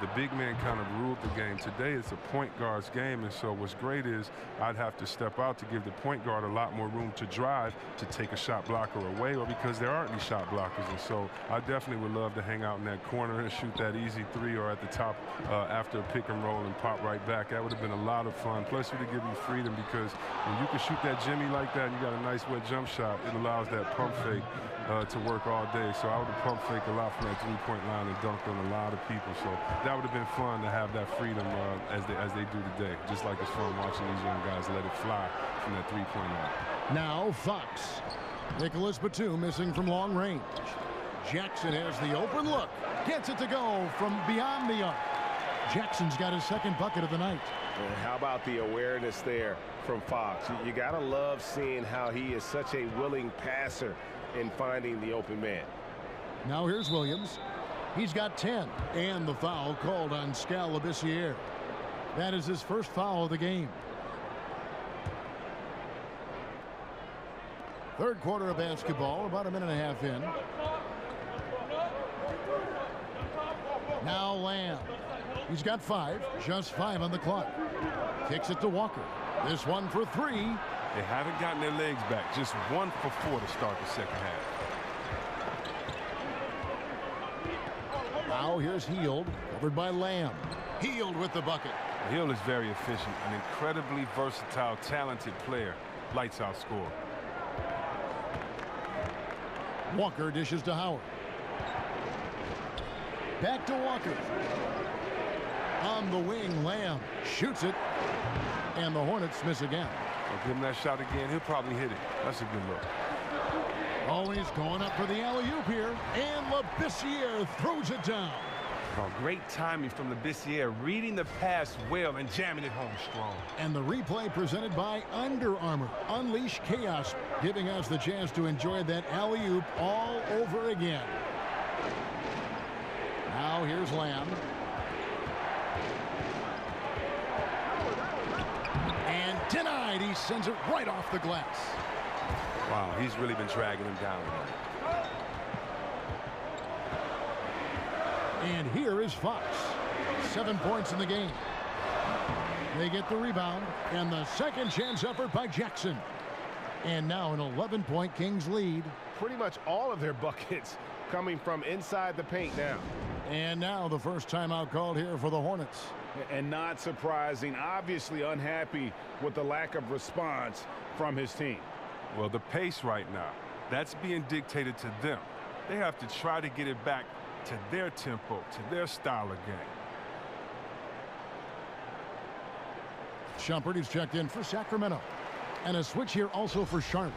The big man kind of ruled the game. Today it's a point guard's game, and so what's great is I'd have to step out to give the point guard a lot more room to drive, to take a shot blocker away, or because there aren't any shot blockers. And so I definitely would love to hang out in that corner and shoot that easy 3, or at the top after a pick and roll and pop right back. That would have been a lot of fun. Plus, it would give you freedom, because when you can shoot that Jimmy like that and you got a nice wet jump shot, it allows that pump fake to work all day. So I would have pump faked a lot from that 3-point line and dunked on a lot of people. So that would have been fun to have that freedom as they do today. Just like it's fun watching these young guys let it fly from that 3-point line. Now Fox. Nicholas Batum missing from long range. Jackson has the open look. Gets it to go from beyond the arc. Jackson's got his second bucket of the night. And how about the awareness there from Fox? You got to love seeing how he is such a willing passer in finding the open man. Now here's Williams. He's got 10. And the foul called on Skal Labissiere. That is his first foul of the game. Third quarter of basketball, about a minute and a half in. Now Lamb. He's got 5, just 5 on the clock. Kicks it to Walker. This one for 3. They haven't gotten their legs back. Just 1 for 4 to start the second half. Now here's Hield, covered by Lamb. Hield with the bucket. Hield is very efficient, an incredibly versatile, talented player. Lights out score. Walker dishes to Howard. Back to Walker. On the wing, Lamb shoots it. And the Hornets miss again. I'll give him that shot again. He'll probably hit it. That's a good look. Always going up for the alley-oop here. And Labissiere throws it down. Oh, great timing from Labissiere, reading the pass well and jamming it home strong. And the replay presented by Under Armour. Unleash chaos, giving us the chance to enjoy that alley-oop all over again. Now here's Lamb. And denied. He sends it right off the glass. Wow, he's really been dragging him down. And here is Fox. 7 points in the game. They get the rebound. And the second chance effort by Jackson. And now an 11-point Kings lead. Pretty much all of their buckets coming from inside the paint now. And now the first timeout called here for the Hornets. And not surprising, obviously unhappy with the lack of response from his team. Well, the pace right now, that's being dictated to them. They have to try to get it back to their tempo, to their style of game. Shumpert is checked in for Sacramento. And a switch here also for Charlotte.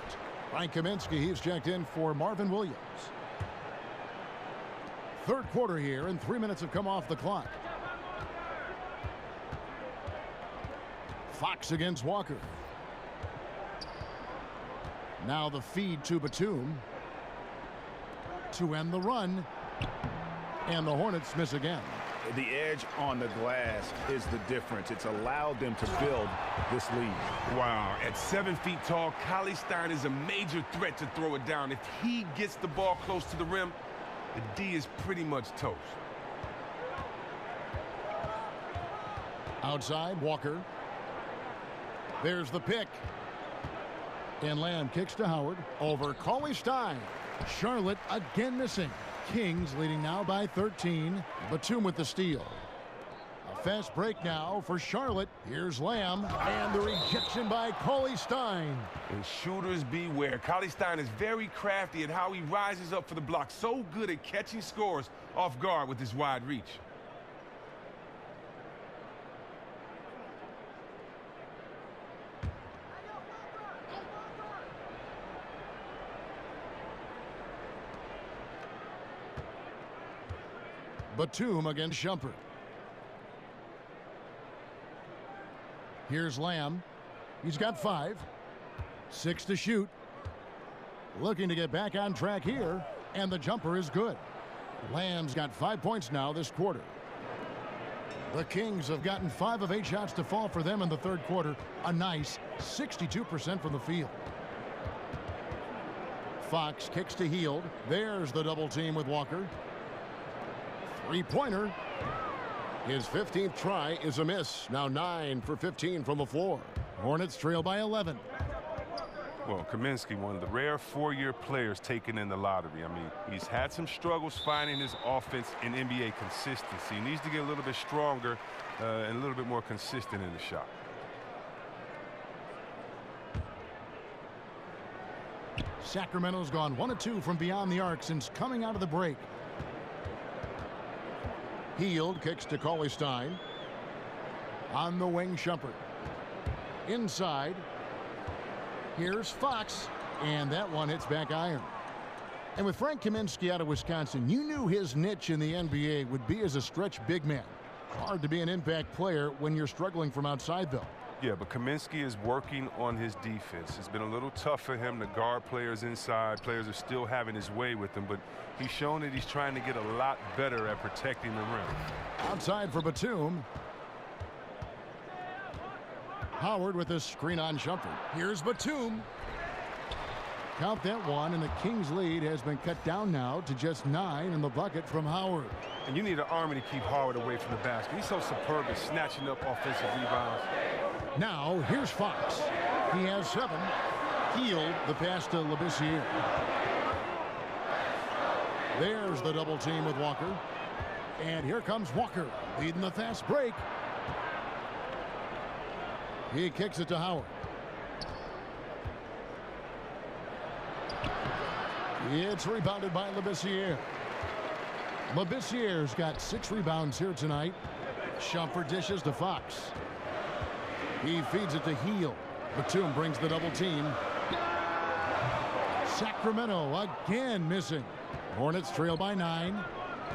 Frank Kaminsky, he's checked in for Marvin Williams. Third quarter here, and 3 minutes have come off the clock. Fox against Walker. Now the feed to Batum. To end the run. And the Hornets miss again. The edge on the glass is the difference. It's allowed them to build this lead. Wow, at 7 feet tall, Cauley-Stein is a major threat to throw it down. If he gets the ball close to the rim, the D is pretty much toast. Outside, Walker. There's the pick. And Lamb kicks to Howard over Cauley-Stein. Charlotte again missing. Kings leading now by 13. Batum with the steal. A fast break now for Charlotte. Here's Lamb. And the rejection by Cauley-Stein. And shooters beware. Cauley-Stein is very crafty at how he rises up for the block. So good at catching scores off guard with his wide reach. Batum against Shumpert. Here's Lamb. He's got 5. 6 to shoot. Looking to get back on track here. And the jumper is good. Lamb's got 5 points now this quarter. The Kings have gotten 5 of 8 shots to fall for them in the third quarter. A nice 62% from the field. Fox kicks to Hield. There's the double team with Walker. Three-pointer. His 15th try is a miss. Now 9 for 15 from the floor. Hornets trail by 11. Well, Kaminsky, one of the rare four-year players taken in the lottery. I mean, he's had some struggles finding his offense in NBA consistency. He needs to get a little bit stronger and a little bit more consistent in the shot. Sacramento's gone 1 of 2 from beyond the arc since coming out of the break. Hield kicks to Cauley-Stein. On the wing, Shumpert. Inside. Here's Fox. And that one hits back iron. And with Frank Kaminsky out of Wisconsin, you knew his niche in the NBA would be as a stretch big man. Hard to be an impact player when you're struggling from outside, though. Yeah, but Kaminsky is working on his defense. It's been a little tough for him to guard players inside. Players are still having his way with him, but he's shown that he's trying to get a lot better at protecting the rim. Outside for Batum. Howard with a screen on Shumpert. Here's Batum. Count that one, and the Kings' lead has been cut down now to just 9 in the bucket from Howard. And you need an army to keep Howard away from the basket. He's so superb at snatching up offensive rebounds. Now, here's Fox. He has 7. Healed the pass to Labissiere. There's the double team with Walker. And here comes Walker, leading the fast break. He kicks it to Howard. It's rebounded by Labissiere. Labissiere's got 6 rebounds here tonight. Shumpert dishes to Fox. He feeds it to Heel. Batum brings the double team. Sacramento again missing. Hornets trail by 9.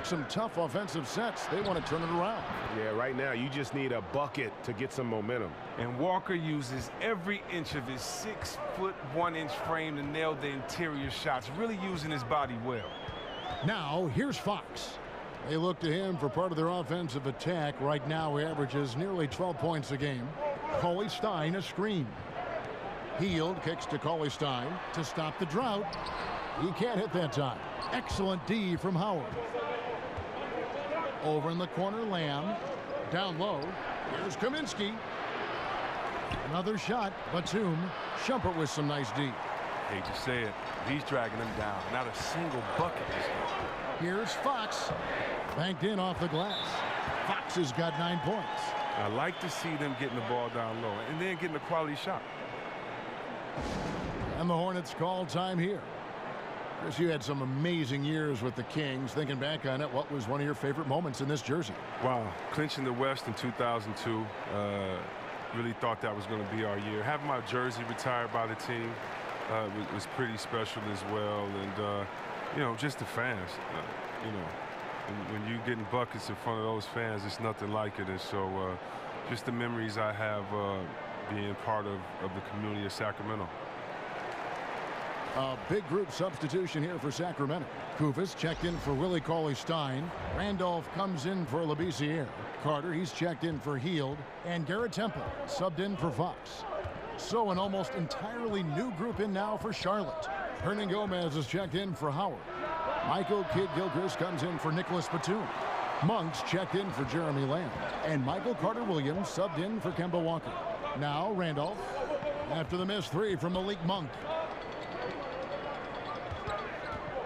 Some tough offensive sets. They want to turn it around. Yeah, right now you just need a bucket to get some momentum. And Walker uses every inch of his 6'1" frame to nail the interior shots, really using his body well. Now, here's Fox. They look to him for part of their offensive attack. Right now, he averages nearly 12 points a game. Cauley Stein a screen. Healed kicks to Cauley Stein to stop the drought. He can't hit that time. Excellent D from Howard. Over in the corner, Lamb. Down low. Here's Kaminsky. Another shot. Batum. Shumpert with some nice D. Hate to say it, he's dragging them down. Not a single bucket this game. Here's Fox. Banked in off the glass. Fox has got 9 points. I like to see them getting the ball down low and then getting a quality shot. And the Hornets call time here. Chris, you had some amazing years with the Kings. Thinking back on it, what was one of your favorite moments in this jersey? Wow, clinching the West in 2002. Really thought that was going to be our year. Having my jersey retired by the team was pretty special as well. And, you know, just the fans, you know, when you're getting buckets in front of those fans, it's nothing like it. And so just the memories I have being part of the community of Sacramento. A big group substitution here for Sacramento. Kufis checked in for Willie Cauley-Stein. Randolph comes in for Labissiere. Carter, he's checked in for Heald. And Garrett Temple subbed in for Fox. So an almost entirely new group in now for Charlotte. Hernan Gomez is checked in for Howard. Michael Kidd-Gilchrist comes in for Nicholas Batum. Monk's checked in for Jeremy Lamb. And Michael Carter-Williams subbed in for Kemba Walker. Now Randolph after the missed 3 from Malik Monk.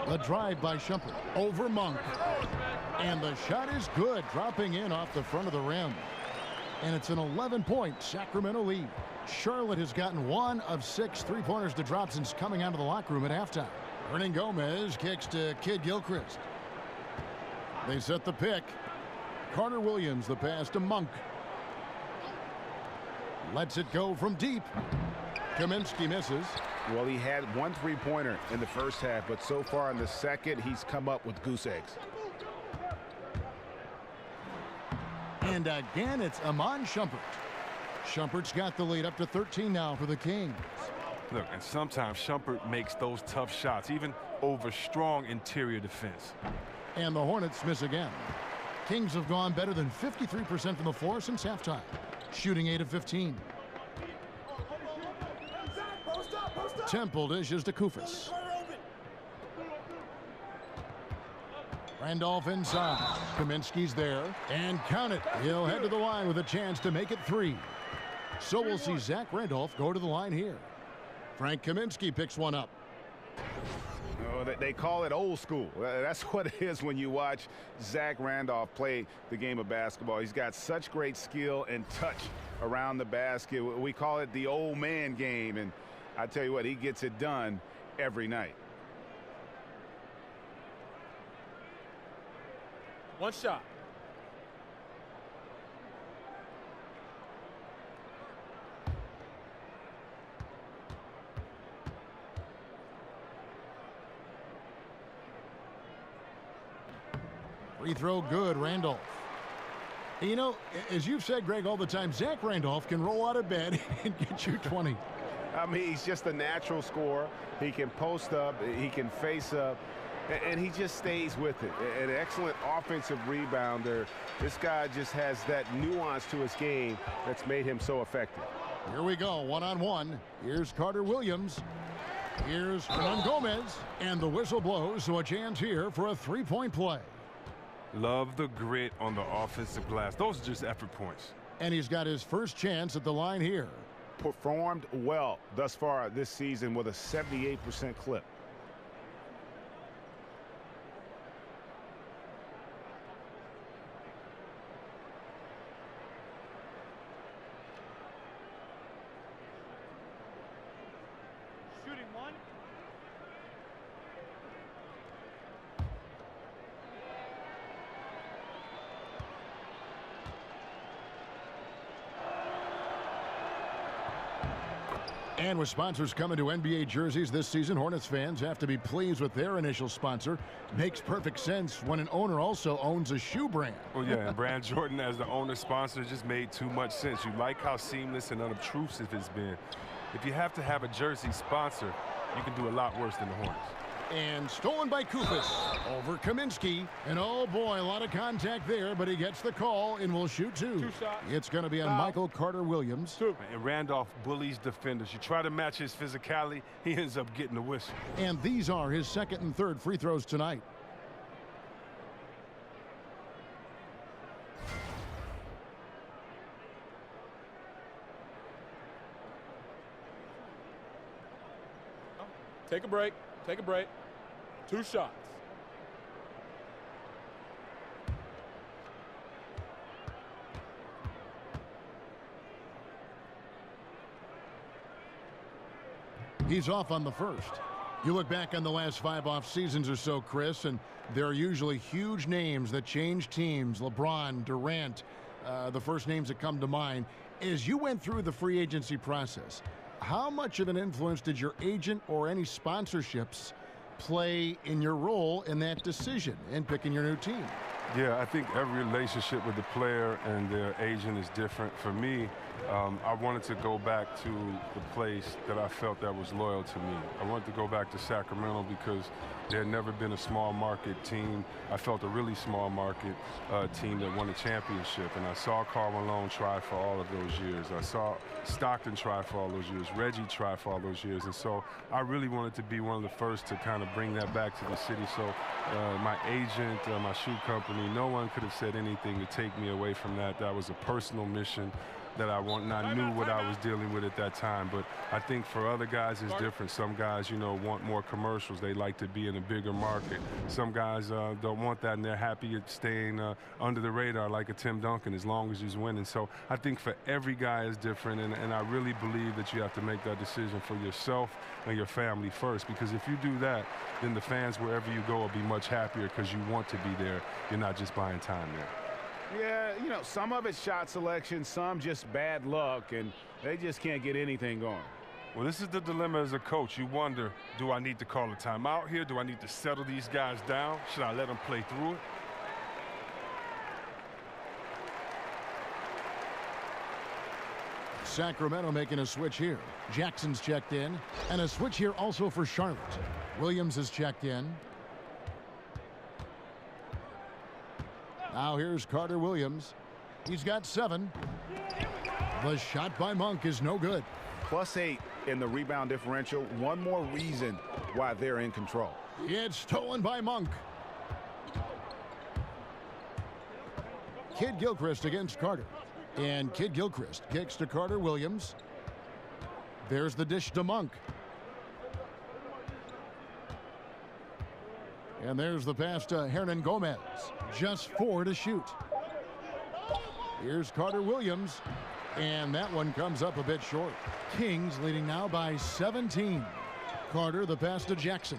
The drive by Shumpert over Monk. And the shot is good, dropping in off the front of the rim. And it's an 11-point Sacramento lead. Charlotte has gotten 1 of 6 3-pointers to drop since coming out of the locker room at halftime. Hernan Gomez kicks to Kidd-Gilchrist. They set the pick. Carter-Williams the pass to Monk. Lets it go from deep. Kaminsky misses. Well, he had 1 3-pointer in the first half, but so far in the second, he's come up with goose eggs. And again, it's Iman Shumpert. Shumpert's got the lead up to 13 now for the Kings. Look, and sometimes Shumpert makes those tough shots, even over strong interior defense. And the Hornets miss again. Kings have gone better than 53% from the floor since halftime, shooting 8 of 15. Temple dishes to Kufis. Randolph inside. Kaminsky's there. And count it. He'll head to the line with a chance to make it 3. So we'll see Zach Randolph go to the line here. Frank Kaminsky picks one up. Oh, they call it old school. That's what it is when you watch Zach Randolph play the game of basketball. He's got such great skill and touch around the basket. We call it the old man game. And I tell you what, he gets it done every night. One shot. Free throw good, Randolph. You know, as you've said, Greg, all the time, Zach Randolph can roll out of bed and get you 20. I mean, he's just a natural scorer. He can post up, he can face up, and he just stays with it. An excellent offensive rebounder. This guy just has that nuance to his game that's made him so effective. Here we go, one-on-one. Here's Carter Williams. Here's Hernan Gomez. And the whistle blows, so a chance here for a three-point play. Love the grit on the offensive glass. Those are just effort points. And he's got his first chance at the line here. Performed well thus far this season with a 78% clip. Shooting one. And with sponsors coming to NBA jerseys this season, Hornets fans have to be pleased with their initial sponsor. Makes perfect sense when an owner also owns a shoe brand. Well, yeah, and Brand Jordan as the owner sponsor just made too much sense. You like how seamless and unobtrusive it's been. If you have to have a jersey sponsor, you can do a lot worse than the Hornets. And stolen by Kufis over Kaminsky. And oh boy, a lot of contact there, but he gets the call and will shoot two. Two shots. It's going to be on Michael Carter Williams. And Randolph bullies defenders. You try to match his physicality, he ends up getting the whistle. And these are his second and third free throws tonight. Take a break. Take a break. Two shots. He's off on the first. You look back on the last 5 off seasons or so, Chris, and there are usually huge names that change teams. LeBron, Durant, the first names that come to mind. As you went through the free agency process, how much of an influence did your agent or any sponsorships play in your role in that decision in picking your new team? Yeah, I think every relationship with the player and their agent is different. For me, I wanted to go back to the place that I felt that was loyal to me. I wanted to go back to Sacramento because there had never been a small market team. I felt a really small market team that won a championship. And I saw Karl Malone try for all of those years. I saw Stockton try for all those years. Reggie try for all those years. And so I really wanted to be one of the first to kind of bring that back to the city. So my agent, my shoe company, no one could have said anything to take me away from that. That was a personal mission that I want, and I knew what I was dealing with at that time. But I think for other guys it's different. Some guys, you know, want more commercials. They like to be in a bigger market. Some guys don't want that, and they're happy at staying under the radar like a Tim Duncan as long as he's winning. So I think for every guy is different, and I really believe that you have to make that decision for yourself and your family first, because if you do that, then the fans wherever you go will be much happier because you want to be there. You're not just buying time there. Yeah, you know, some of it's shot selection, some just bad luck, and they just can't get anything going. Well, this is the dilemma as a coach. You wonder, do I need to call a timeout here? Do I need to settle these guys down? Should I let them play through it? Sacramento making a switch here. Jackson's checked in, and a switch here also for Charlotte. Williams is checked in. Now here's Carter Williams. He's got 7. The shot by Monk is no good. +8 in the rebound differential. One more reason why they're in control. It's stolen by Monk. Kid Gilchrist against Carter. And Kid Gilchrist kicks to Carter Williams. There's the dish to Monk. And there's the pass to Hernan Gomez. Just 4 to shoot. Here's Carter Williams. And that one comes up a bit short. Kings leading now by 17. Carter, the pass to Jackson.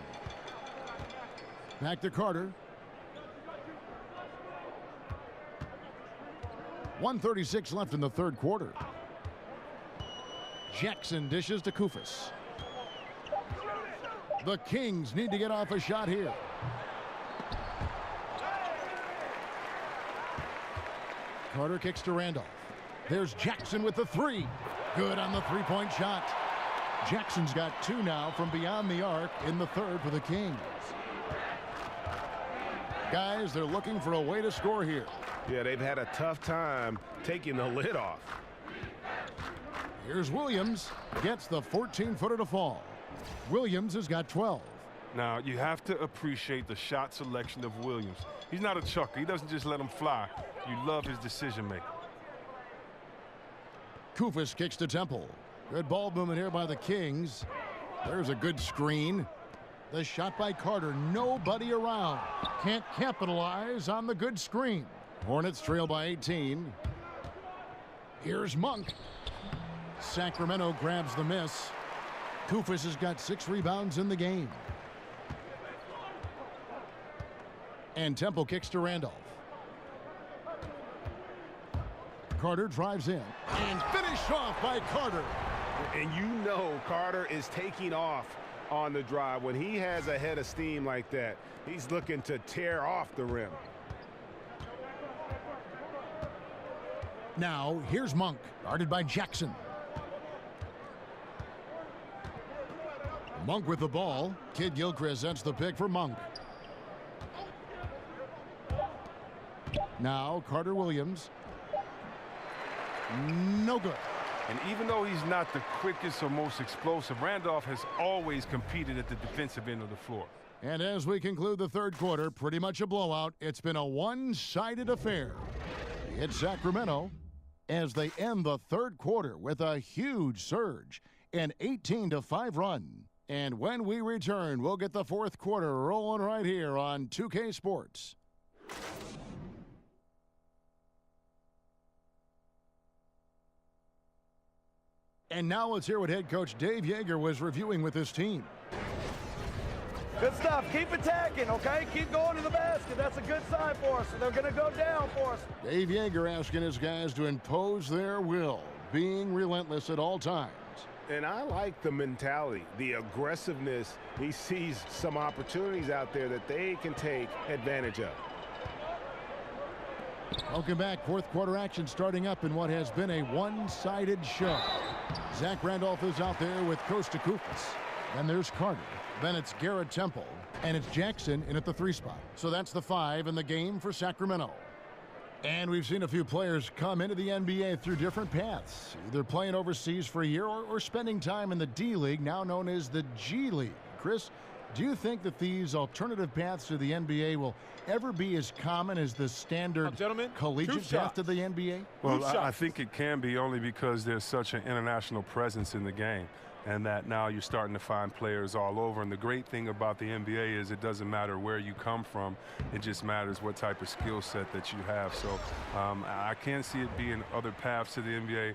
Back to Carter. 1:36 left in the third quarter. Jackson dishes to Kufis. The Kings need to get off a shot here. Carter kicks to Randolph. There's Jackson with the three. Good on the three-point shot. Jackson's got 2 now from beyond the arc in the third for the Kings. Guys, they're looking for a way to score here. Yeah, they've had a tough time taking the lid off. Here's Williams. Gets the 14-footer to fall. Williams has got 12. Now, you have to appreciate the shot selection of Williams. He's not a chucker. He doesn't just let him fly. You love his decision-making. Kufis kicks to Temple. Good ball movement here by the Kings. There's a good screen. The shot by Carter. Nobody around. Can't capitalize on the good screen. Hornets trail by 18. Here's Monk. Sacramento grabs the miss. Kufis has got 6 rebounds in the game. And Temple kicks to Randolph. Carter drives in and finished off by Carter. And you know Carter is taking off on the drive. When he has a head of steam like that, he's looking to tear off the rim. Now, here's Monk, guarded by Jackson. Monk with the ball. Kid Gilchrist sets the pick for Monk. Now, Carter Williams. No good. And even though he's not the quickest or most explosive, Randolph has always competed at the defensive end of the floor. And as we conclude the third quarter, pretty much a blowout. It's been a one-sided affair. It's Sacramento as they end the third quarter with a huge surge, an 18-5 run. And when we return, we'll get the fourth quarter rolling right here on 2K Sports. And now let's hear what head coach Dave Yeager was reviewing with his team. Good stuff. Keep attacking, okay? Keep going to the basket. That's a good sign for us. They're going to go down for us. Dave Yeager asking his guys to impose their will, being relentless at all times. And I like the mentality, the aggressiveness. He sees some opportunities out there that they can take advantage of. Welcome back. Fourth quarter action starting up in what has been a one-sided show. Zach Randolph is out there with Costa Kufis. Then there's Carter. Then it's Garrett Temple. And it's Jackson in at the 3 spot. So that's the 5 in the game for Sacramento. And we've seen a few players come into the NBA through different paths, either playing overseas for a year or spending time in the D League, now known as the G League. Chris, do you think that these alternative paths to the NBA will ever be as common as the standard collegiate path to the NBA? Well, I think it can be, only because there's such an international presence in the game, and that now you're starting to find players all over. And the great thing about the NBA is it doesn't matter where you come from. It just matters what type of skill set that you have. So I can't see it being other paths to the NBA,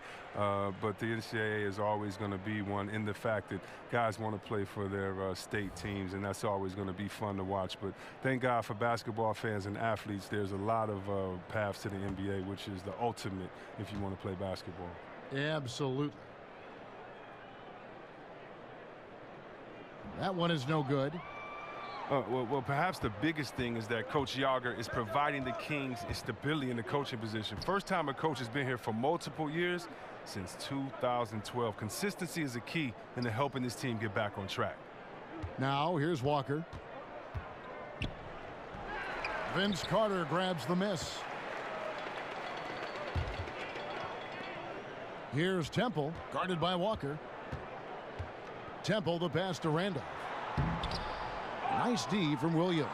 but the NCAA is always going to be one, in the fact that guys want to play for their state teams, and that's always going to be fun to watch. But thank God for basketball fans and athletes, there's a lot of paths to the NBA, which is the ultimate if you want to play basketball. Absolutely. That one is no good. Well, perhaps the biggest thing is that Coach Yeager is providing the Kings stability in the coaching position. First time a coach has been here for multiple years since 2012. Consistency is a key in helping this team get back on track. Now, here's Walker. Vince Carter grabs the miss. Here's Temple, guarded by Walker. Temple, the pass to Randolph. Nice D from Williams.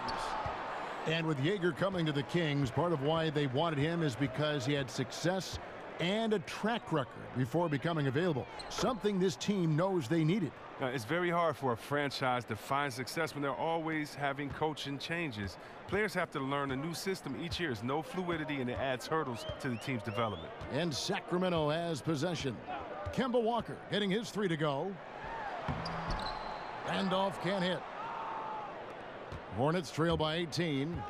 And with Yeager coming to the Kings, part of why they wanted him is because he had success and a track record before becoming available, something this team knows they needed. Now, it's very hard for a franchise to find success when they're always having coaching changes. Players have to learn a new system each year. There's no fluidity, and it adds hurdles to the team's development. And Sacramento has possession. Kemba Walker getting his 3 to go. Randolph can't hit. Hornets trail by 18.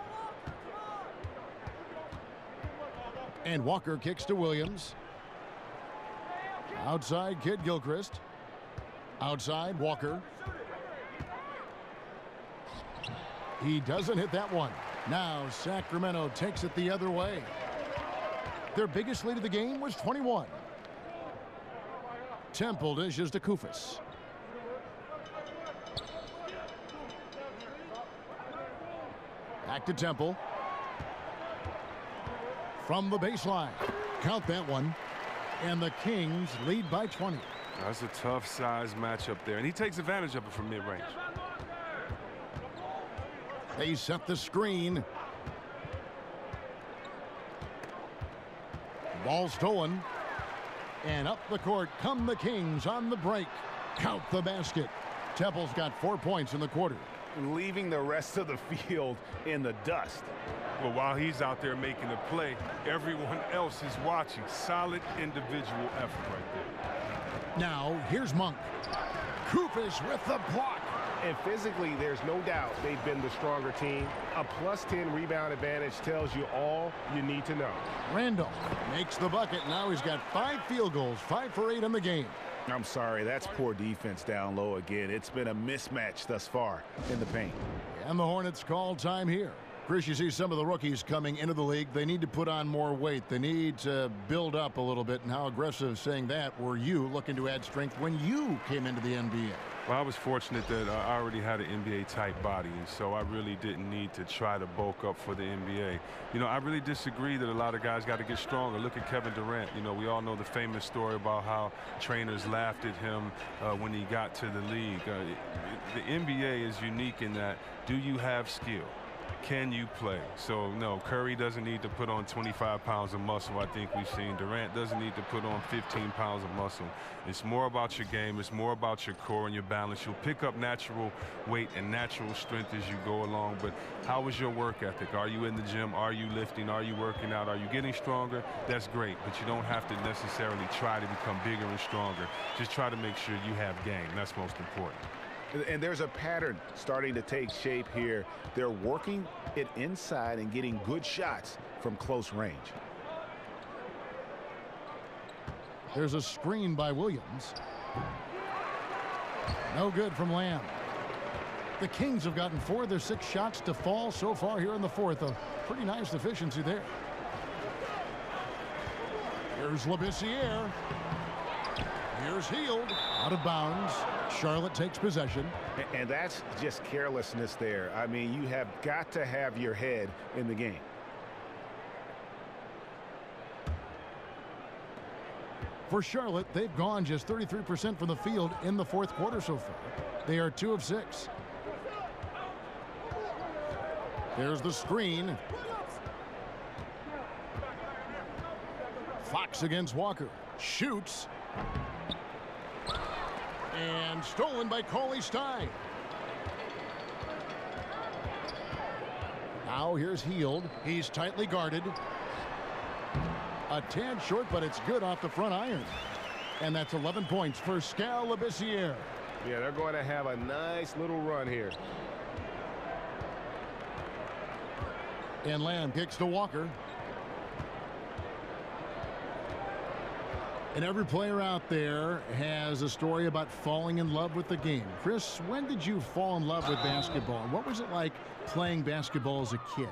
And Walker kicks to Williams. Outside, Kid Gilchrist. Outside, Walker. He doesn't hit that one. Now Sacramento takes it the other way. Their biggest lead of the game was 21. Temple dishes to Kufis. Back to Temple. From the baseline. Count that one. And the Kings lead by 20. That's a tough size matchup there, and he takes advantage of it from mid-range. They set the screen. Ball stolen. And up the court come the Kings on the break. Count the basket. Temple's got 4 points in the quarter. Leaving the rest of the field in the dust. Well, while he's out there making a play, everyone else is watching. Solid individual effort right there. Now, here's Monk. Kufis with the block. And physically, there's no doubt they've been the stronger team. A +10 rebound advantage tells you all you need to know. Randall makes the bucket. Now he's got 5 field goals, 5 for 8 in the game. I'm sorry, that's poor defense down low again. It's been a mismatch thus far in the paint. And the Hornets call time here. Chris, you see some of the rookies coming into the league. They need to put on more weight. They need to build up a little bit. And how aggressive, saying that, were you looking to add strength when you came into the NBA? Well, I was fortunate that I already had an NBA-type body, and so I really didn't need to try to bulk up for the NBA. You know, I really disagree that a lot of guys got to get stronger. Look at Kevin Durant. You know, we all know the famous story about how trainers laughed at him when he got to the league. The NBA is unique in that, do you have skill? Can you play? So, no, Curry doesn't need to put on 25 pounds of muscle. I think we've seen Durant doesn't need to put on 15 pounds of muscle. It's more about your game. It's more about your core and your balance. You'll pick up natural weight and natural strength as you go along. But how is your work ethic? Are you in the gym? Are you lifting? Are you working out? Are you getting stronger? That's great, but you don't have to necessarily try to become bigger and stronger. Just try to make sure you have game. That's most important. And there's a pattern starting to take shape here. They're working it inside and getting good shots from close range. There's a screen by Williams. No good from Lamb. The Kings have gotten 4 of their 6 shots to fall so far here in the fourth. A pretty nice efficiency there. Here's Labissiere. Here's Hield. Out of bounds. Charlotte takes possession. And that's just carelessness there. I mean, you have got to have your head in the game. For Charlotte, they've gone just 33% from the field in the fourth quarter so far. They are 2 of 6. There's the screen. Fox against Walker. Shoots. And stolen by Cauley Stein. Now here's Hield. He's tightly guarded. A tad short, but it's good off the front iron. And that's 11 points for Skal Labissiere. Yeah, they're going to have a nice little run here. And Lamb kicks to Walker. And every player out there has a story about falling in love with the game. Chris, when did you fall in love with basketball? What was it like playing basketball as a kid?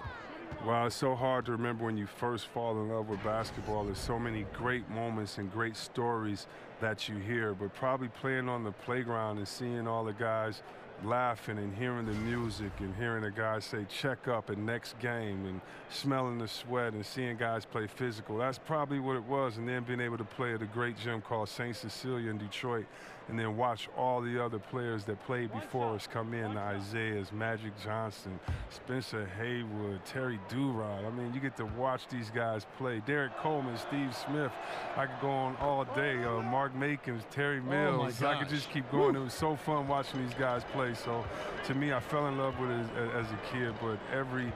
Well, it's so hard to remember when you first fall in love with basketball. There's so many great moments and great stories that you hear, but probably playing on the playground and seeing all the guys laughing and hearing the music and hearing the guys say check up and next game and smelling the sweat and seeing guys play physical. That's probably what it was. And then being able to play at a great gym called St. Cecilia in Detroit and then watch all the other players that played before us come in, the Isaiahs, Magic Johnson, Spencer Haywood, Terry Durant. I mean, you get to watch these guys play. Derek Coleman, Steve Smith. I could go on all day. Mark Makins, Terry Mills. I could just keep going. It was so fun watching these guys play. So to me, I fell in love with it as a kid, but every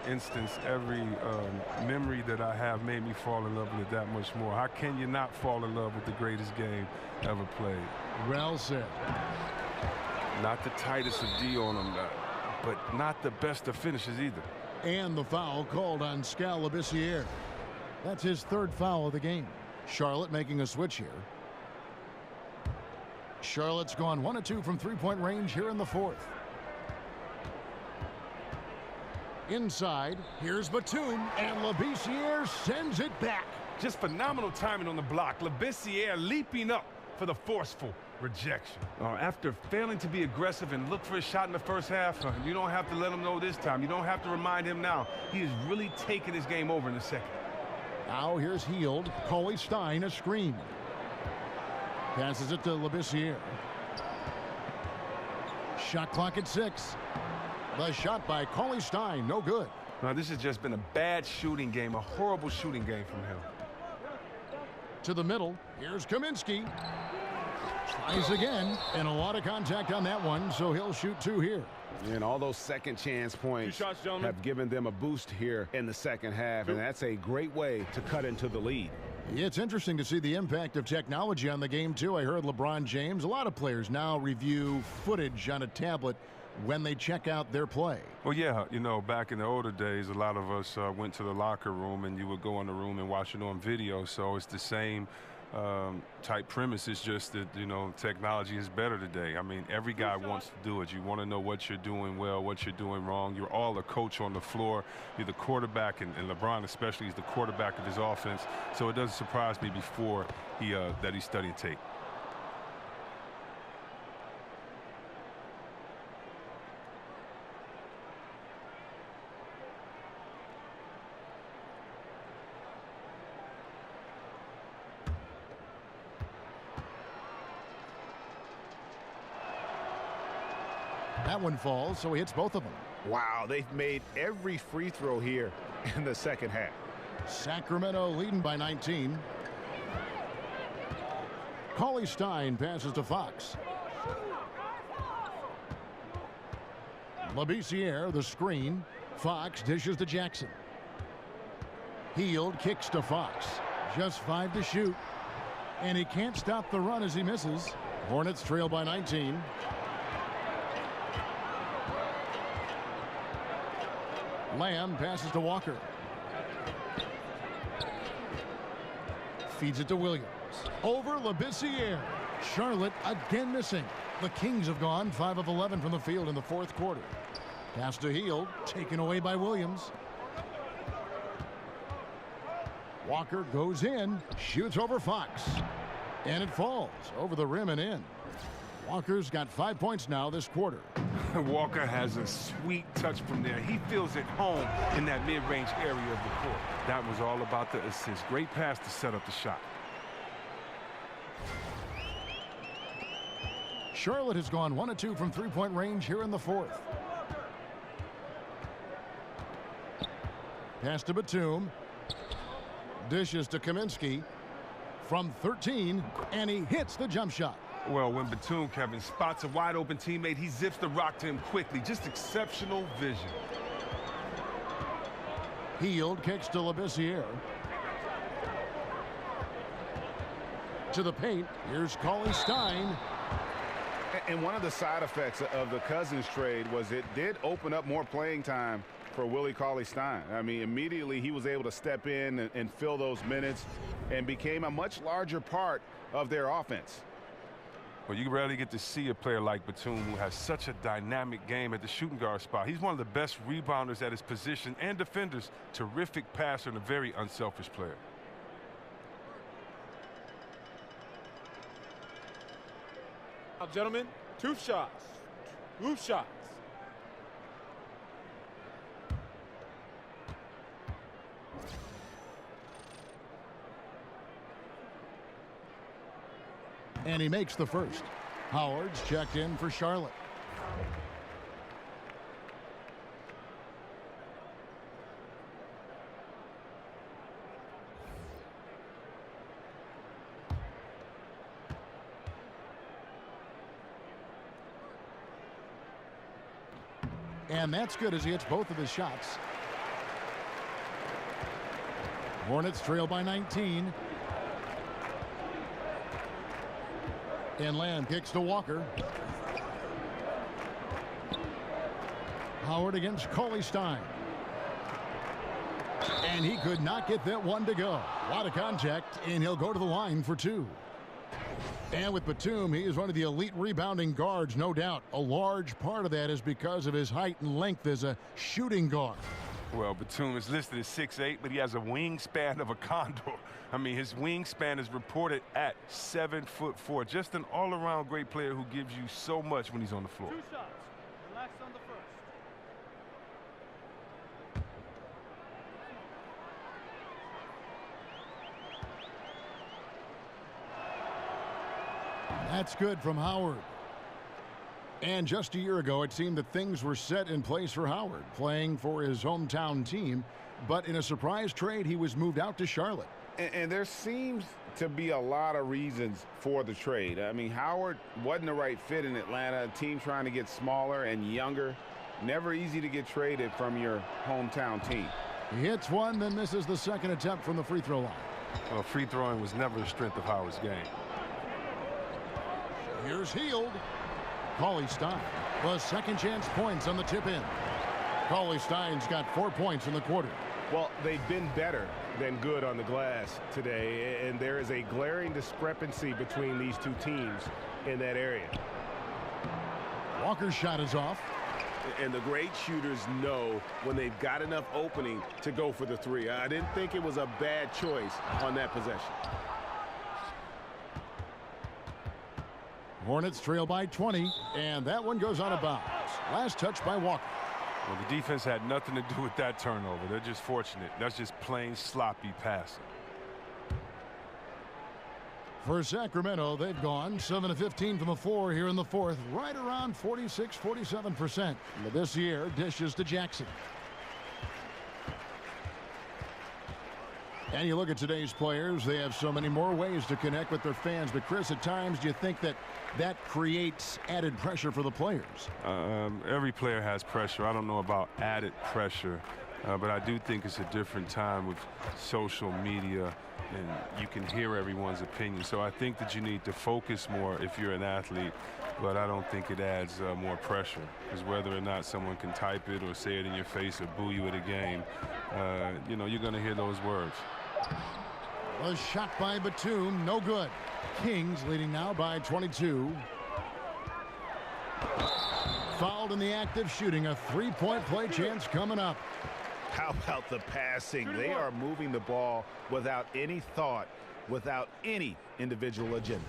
instance, every memory that I have made me fall in love with it that much more. How can you not fall in love with the greatest game ever played? Well said. Not the tightest of D on them, but not the best of finishes either. And the foul called on Skal Labissiere. That's his 3rd foul of the game. Charlotte making a switch here. Charlotte's gone 1 of 2 from 3-point range here in the fourth. Inside, here's Batum, and Labissiere sends it back. Just phenomenal timing on the block. Labissiere leaping up for the forceful rejection. After failing to be aggressive and look for a shot in the first half, you don't have to let him know this time. You don't have to remind him now. He is really taking his game over in the second. Now here's Hield. Cauley Stein, a screen. Passes it to Labissiere. Shot clock at 6. The shot by Cauley Stein, no good. Now, this has just been a bad shooting game, a horrible shooting game from him. To the middle, here's Kaminsky. Tries again, and a lot of contact on that one, so he'll shoot 2 here. And all those second chance points have given them a boost here in the second half, and that's a great way to cut into the lead. It's interesting to see the impact of technology on the game, too. I heard LeBron James, a lot of players now review footage on a tablet when they check out their play. Well, yeah, you know, back in the older days, a lot of us went to the locker room and you would go in the room and watch it on video. So it's the same type premise. It's just that, you know, technology is better today. I mean, every guy wants to do it. You want to know what you're doing well, what you're doing wrong. You're all a coach on the floor. You're the quarterback, and LeBron especially is the quarterback of his offense. So it doesn't surprise me before that he's studying tape. That one falls, so he hits both of them. Wow, they've made every free throw here in the second half. Sacramento leading by 19. Cauley Stein passes to Fox. Labissiere, the screen. Fox dishes to Jackson. Hield kicks to Fox. Just 5 to shoot. And he can't stop the run as he misses. Hornets trail by 19. Lamb passes to Walker. Feeds it to Williams. Over Labissiere. Charlotte again missing. The Kings have gone 5 of 11 from the field in the fourth quarter. Pass to Hield, taken away by Williams. Walker goes in, shoots over Fox. And it falls over the rim and in. Walker's got 5 points now this quarter. Walker has a sweet touch from there. He feels at home in that mid-range area of the court. That was all about the assist. Great pass to set up the shot. Charlotte has gone 1 of 2 from three-point range here in the fourth. Pass to Batum. Dishes to Kaminsky from 13, and he hits the jump shot. Well, when Batum, Kevin, spots a wide-open teammate, he zips the rock to him quickly. Just exceptional vision. Hield kicks to Labissiere. To the paint, here's Cauley Stein. And one of the side effects of the Cousins trade was it did open up more playing time for Willie Cauley-Stein. I mean, immediately he was able to step in and fill those minutes and became a much larger part of their offense. Well, you rarely get to see a player like Batum who has such a dynamic game at the shooting guard spot. He's one of the best rebounders at his position and defenders. Terrific passer and a very unselfish player. Now, gentlemen, 2 shots. 2 shots. And he makes the first. Howard's checked in for Charlotte. And that's good as he hits both of his shots. Hornets trail by 19. And Lamb kicks to Walker. Howard against Cauley Stein. And he could not get that one to go. A lot of contact, and he'll go to the line for 2. And with Batum, he is one of the elite rebounding guards, no doubt. A large part of that is because of his height and length as a shooting guard. Well, Batum is listed as 6'8", but he has a wingspan of a condor. I mean, his wingspan is reported at 7'4". Just an all-around great player who gives you so much when he's on the floor. 2 shots. Relax on the first. That's good from Howard. And just a year ago, it seemed that things were set in place for Howard, playing for his hometown team. But in a surprise trade, he was moved out to Charlotte. And there seems to be a lot of reasons for the trade. I mean, Howard wasn't the right fit in Atlanta, a team trying to get smaller and younger. Never easy to get traded from your hometown team. He hits one, then misses the second attempt from the free throw line. Well, free throwing was never the strength of Howard's game. Here's Hield. Cauley-Stein, the second chance points on the tip in. Cauley-Stein's got 4 points in the quarter. Well, they've been better than good on the glass today, and there is a glaring discrepancy between these two teams in that area. Walker's shot is off. And the great shooters know when they've got enough opening to go for the three. I didn't think it was a bad choice on that possession. Hornets trail by 20, and that one goes out of bounds. Last touch by Walker. Well, the defense had nothing to do with that turnover. They're just fortunate. That's just plain sloppy passing. For Sacramento, they've gone 7 of 15 from the floor here in the fourth, right around 46-47%. But this year, dishes to Jackson. And you look at today's players, they have so many more ways to connect with their fans. But, Chris, at times, do you think that that creates added pressure for the players? Every player has pressure. I don't know about added pressure, but I do think it's a different time with social media, and you can hear everyone's opinion. So I think that you need to focus more if you're an athlete, but I don't think it adds more pressure, because whether or not someone can type it or say it in your face or boo you at a game, you know, you're going to hear those words. A shot by Batum, no good. Kings leading now by 22. Fouled in the act of shooting. A three-point play chance coming up. How about the passing? They are moving the ball without any thought, without any individual agendas.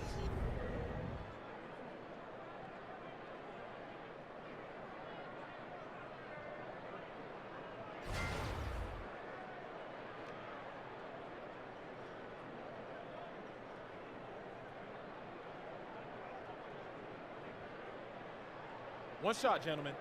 One shot, gentlemen.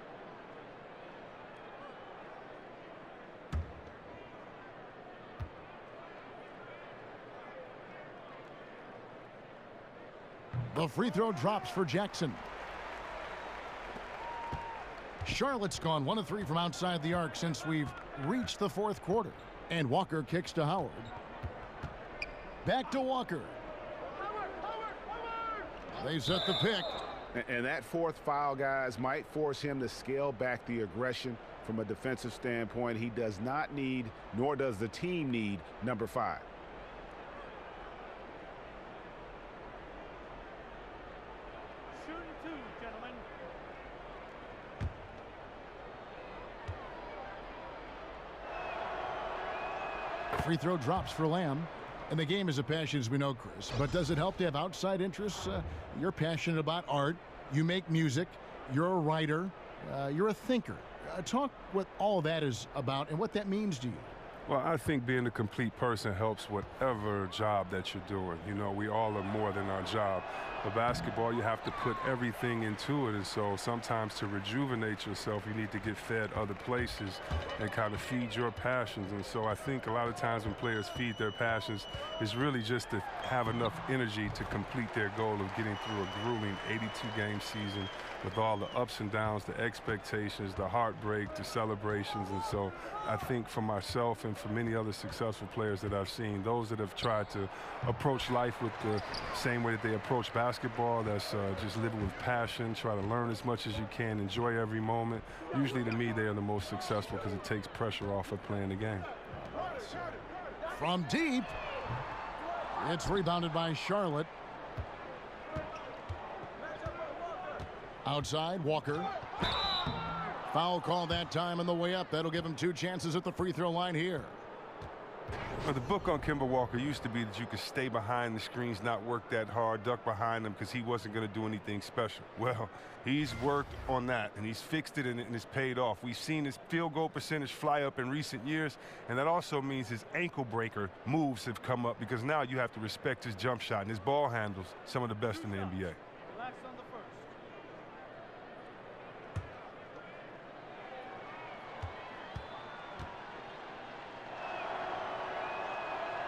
The free throw drops for Jackson. Charlotte's gone 1 of 3 from outside the arc since we've reached the fourth quarter. And Walker kicks to Howard. Back to Walker. They set the pick. And that fourth foul, guys, might force him to scale back the aggression from a defensive standpoint. He does not need, nor does the team need, number 5. Shooting 2, gentlemen. Free throw drops for Lamb. And the game is a passion, as we know, Chris. But does it help to have outside interests? You're passionate about art. You make music. You're a writer. You're a thinker. Talk what all that is about and what that means to you. Well, I think being a complete person helps whatever job that you're doing. You know, we all are more than our job. For basketball, you have to put everything into it, and so sometimes to rejuvenate yourself, you need to get fed other places and kind of feed your passions. And so I think a lot of times when players feed their passions, it's really just to have enough energy to complete their goal of getting through a grueling 82-game season with all the ups and downs, the expectations, the heartbreak, the celebrations. And so I think for myself and for many other successful players that I've seen, those that have tried to approach life with the same way that they approach basketball, that's just living with passion, try to learn as much as you can, enjoy every moment. Usually to me, they are the most successful because it takes pressure off of playing the game. From deep, it's rebounded by Charlotte. Outside, Walker. Foul call that time on the way up. That'll give him 2 chances at the free throw line here. Well, the book on Kemba Walker used to be that you could stay behind the screens, not work that hard, duck behind them because he wasn't going to do anything special. Well, he's worked on that, and he's fixed it, and it's paid off. We've seen his field goal percentage fly up in recent years, and that also means his ankle breaker moves have come up because now you have to respect his jump shot, and his ball handles some of the best in the NBA. Relax on the first.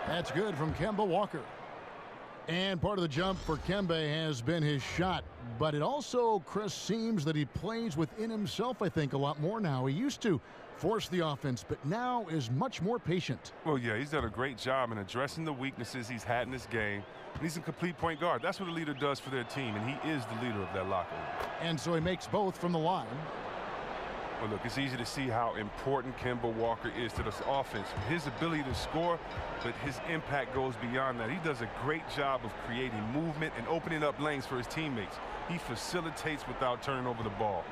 That's good from Kemba Walker. And part of the jump for Kemba has been his shot. But it also, Chris, seems that he plays within himself, I think, a lot more now. He used to force the offense, but now is much more patient. Well, yeah, he's done a great job in addressing the weaknesses he's had in this game. And he's a complete point guard. That's what a leader does for their team, and he is the leader of that locker room. And so he makes both from the line. Well, look, it's easy to see how important Kemba Walker is to this offense. His ability to score, but his impact goes beyond that. He does a great job of creating movement and opening up lanes for his teammates. He facilitates without turning over the ball.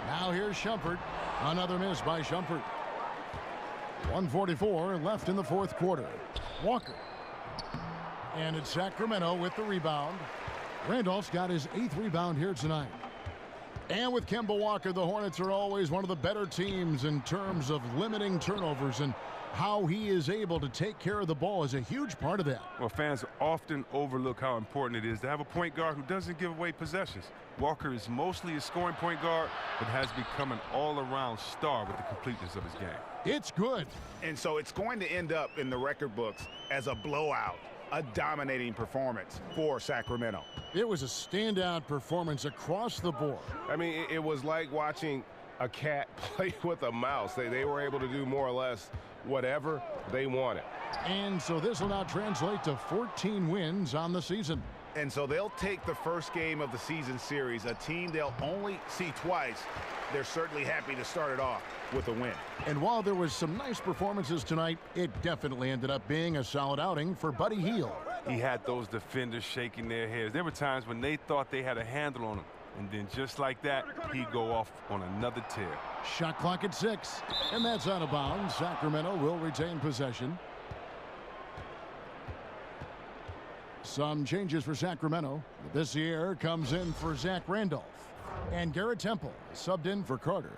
Now here's Shumpert. Another miss by Shumpert. 1:44 left in the fourth quarter. Walker. And it's Sacramento with the rebound. Randolph's got his 8th rebound here tonight. And with Kemba Walker, the Hornets are always one of the better teams in terms of limiting turnovers, and how he is able to take care of the ball is a huge part of that. Well, fans often overlook how important it is to have a point guard who doesn't give away possessions. Walker is mostly a scoring point guard, but has become an all-around star with the completeness of his game. It's good. And so it's going to end up in the record books as a blowout, a dominating performance for Sacramento. It was a standout performance across the board. I mean, it was like watching a cat play with a mouse. They were able to do more or less whatever they wanted. And so this will now translate to 14 wins on the season. And so they'll take the first game of the season series, a team they'll only see twice. They're certainly happy to start it off with a win. And while there was some nice performances tonight, it definitely ended up being a solid outing for Buddy Hield. He had those defenders shaking their heads. There were times when they thought they had a handle on him. And then just like that, he'd go off on another tear. Shot clock at 6. And that's out of bounds. Sacramento will retain possession. Some changes for Sacramento. This year comes in for Zach Randolph. And Garrett Temple subbed in for Carter.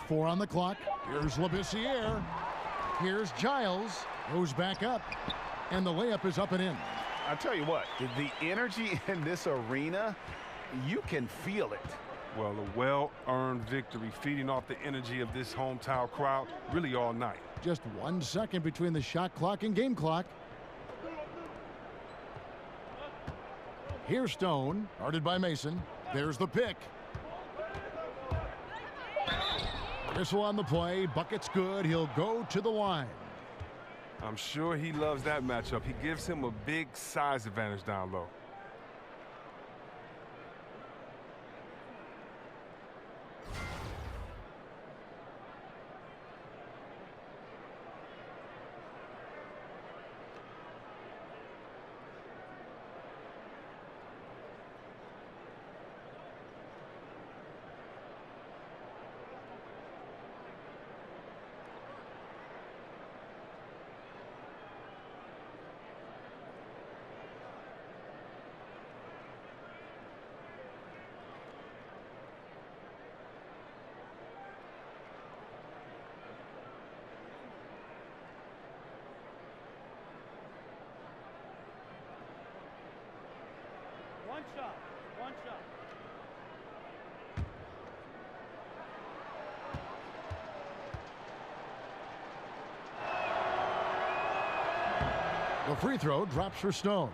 Four on the clock. Here's Labissiere. Here's Giles. Goes back up. And the layup is up and in. I'll tell you what, the energy in this arena, you can feel it. Well, a well-earned victory, feeding off the energy of this hometown crowd really all night. Just 1 second between the shot clock and game clock. Here's Stone, guarded by Mason. There's the pick. Whistle on the play. Bucket's good. He'll go to the line. I'm sure he loves that matchup. He gives him a big size advantage down low. One shot. One shot. The free throw drops for Stone.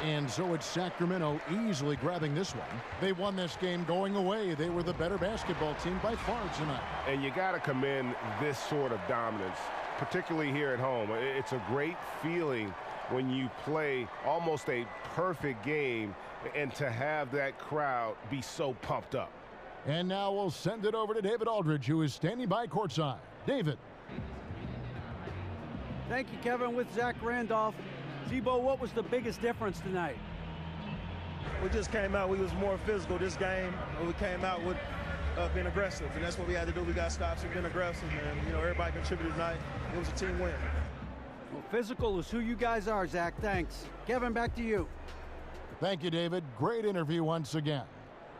And so it's Sacramento easily grabbing this one. They won this game going away. They were the better basketball team by far tonight. And you got to commend this sort of dominance, particularly here at home. It's a great feeling when you play almost a perfect game and to have that crowd be so pumped up. And now we'll send it over to David Aldridge, who is standing by courtside. David. Thank you, Kevin. With Zach Randolph. Zebo, what was the biggest difference tonight? We just came out. We was more physical this game. We came out with being aggressive, and that's what we had to do. We got stops and been aggressive, and you know everybody contributed tonight. It was a team win. Well, physical is who you guys are, Zach. Thanks. Kevin, back to you. Thank you, David. Great interview once again.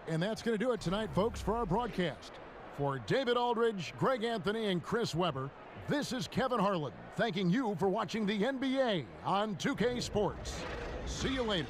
And that's going to do it tonight, folks, for our broadcast. For David Aldridge, Greg Anthony, and Chris Webber, this is Kevin Harlan thanking you for watching the NBA on 2K Sports. See you later.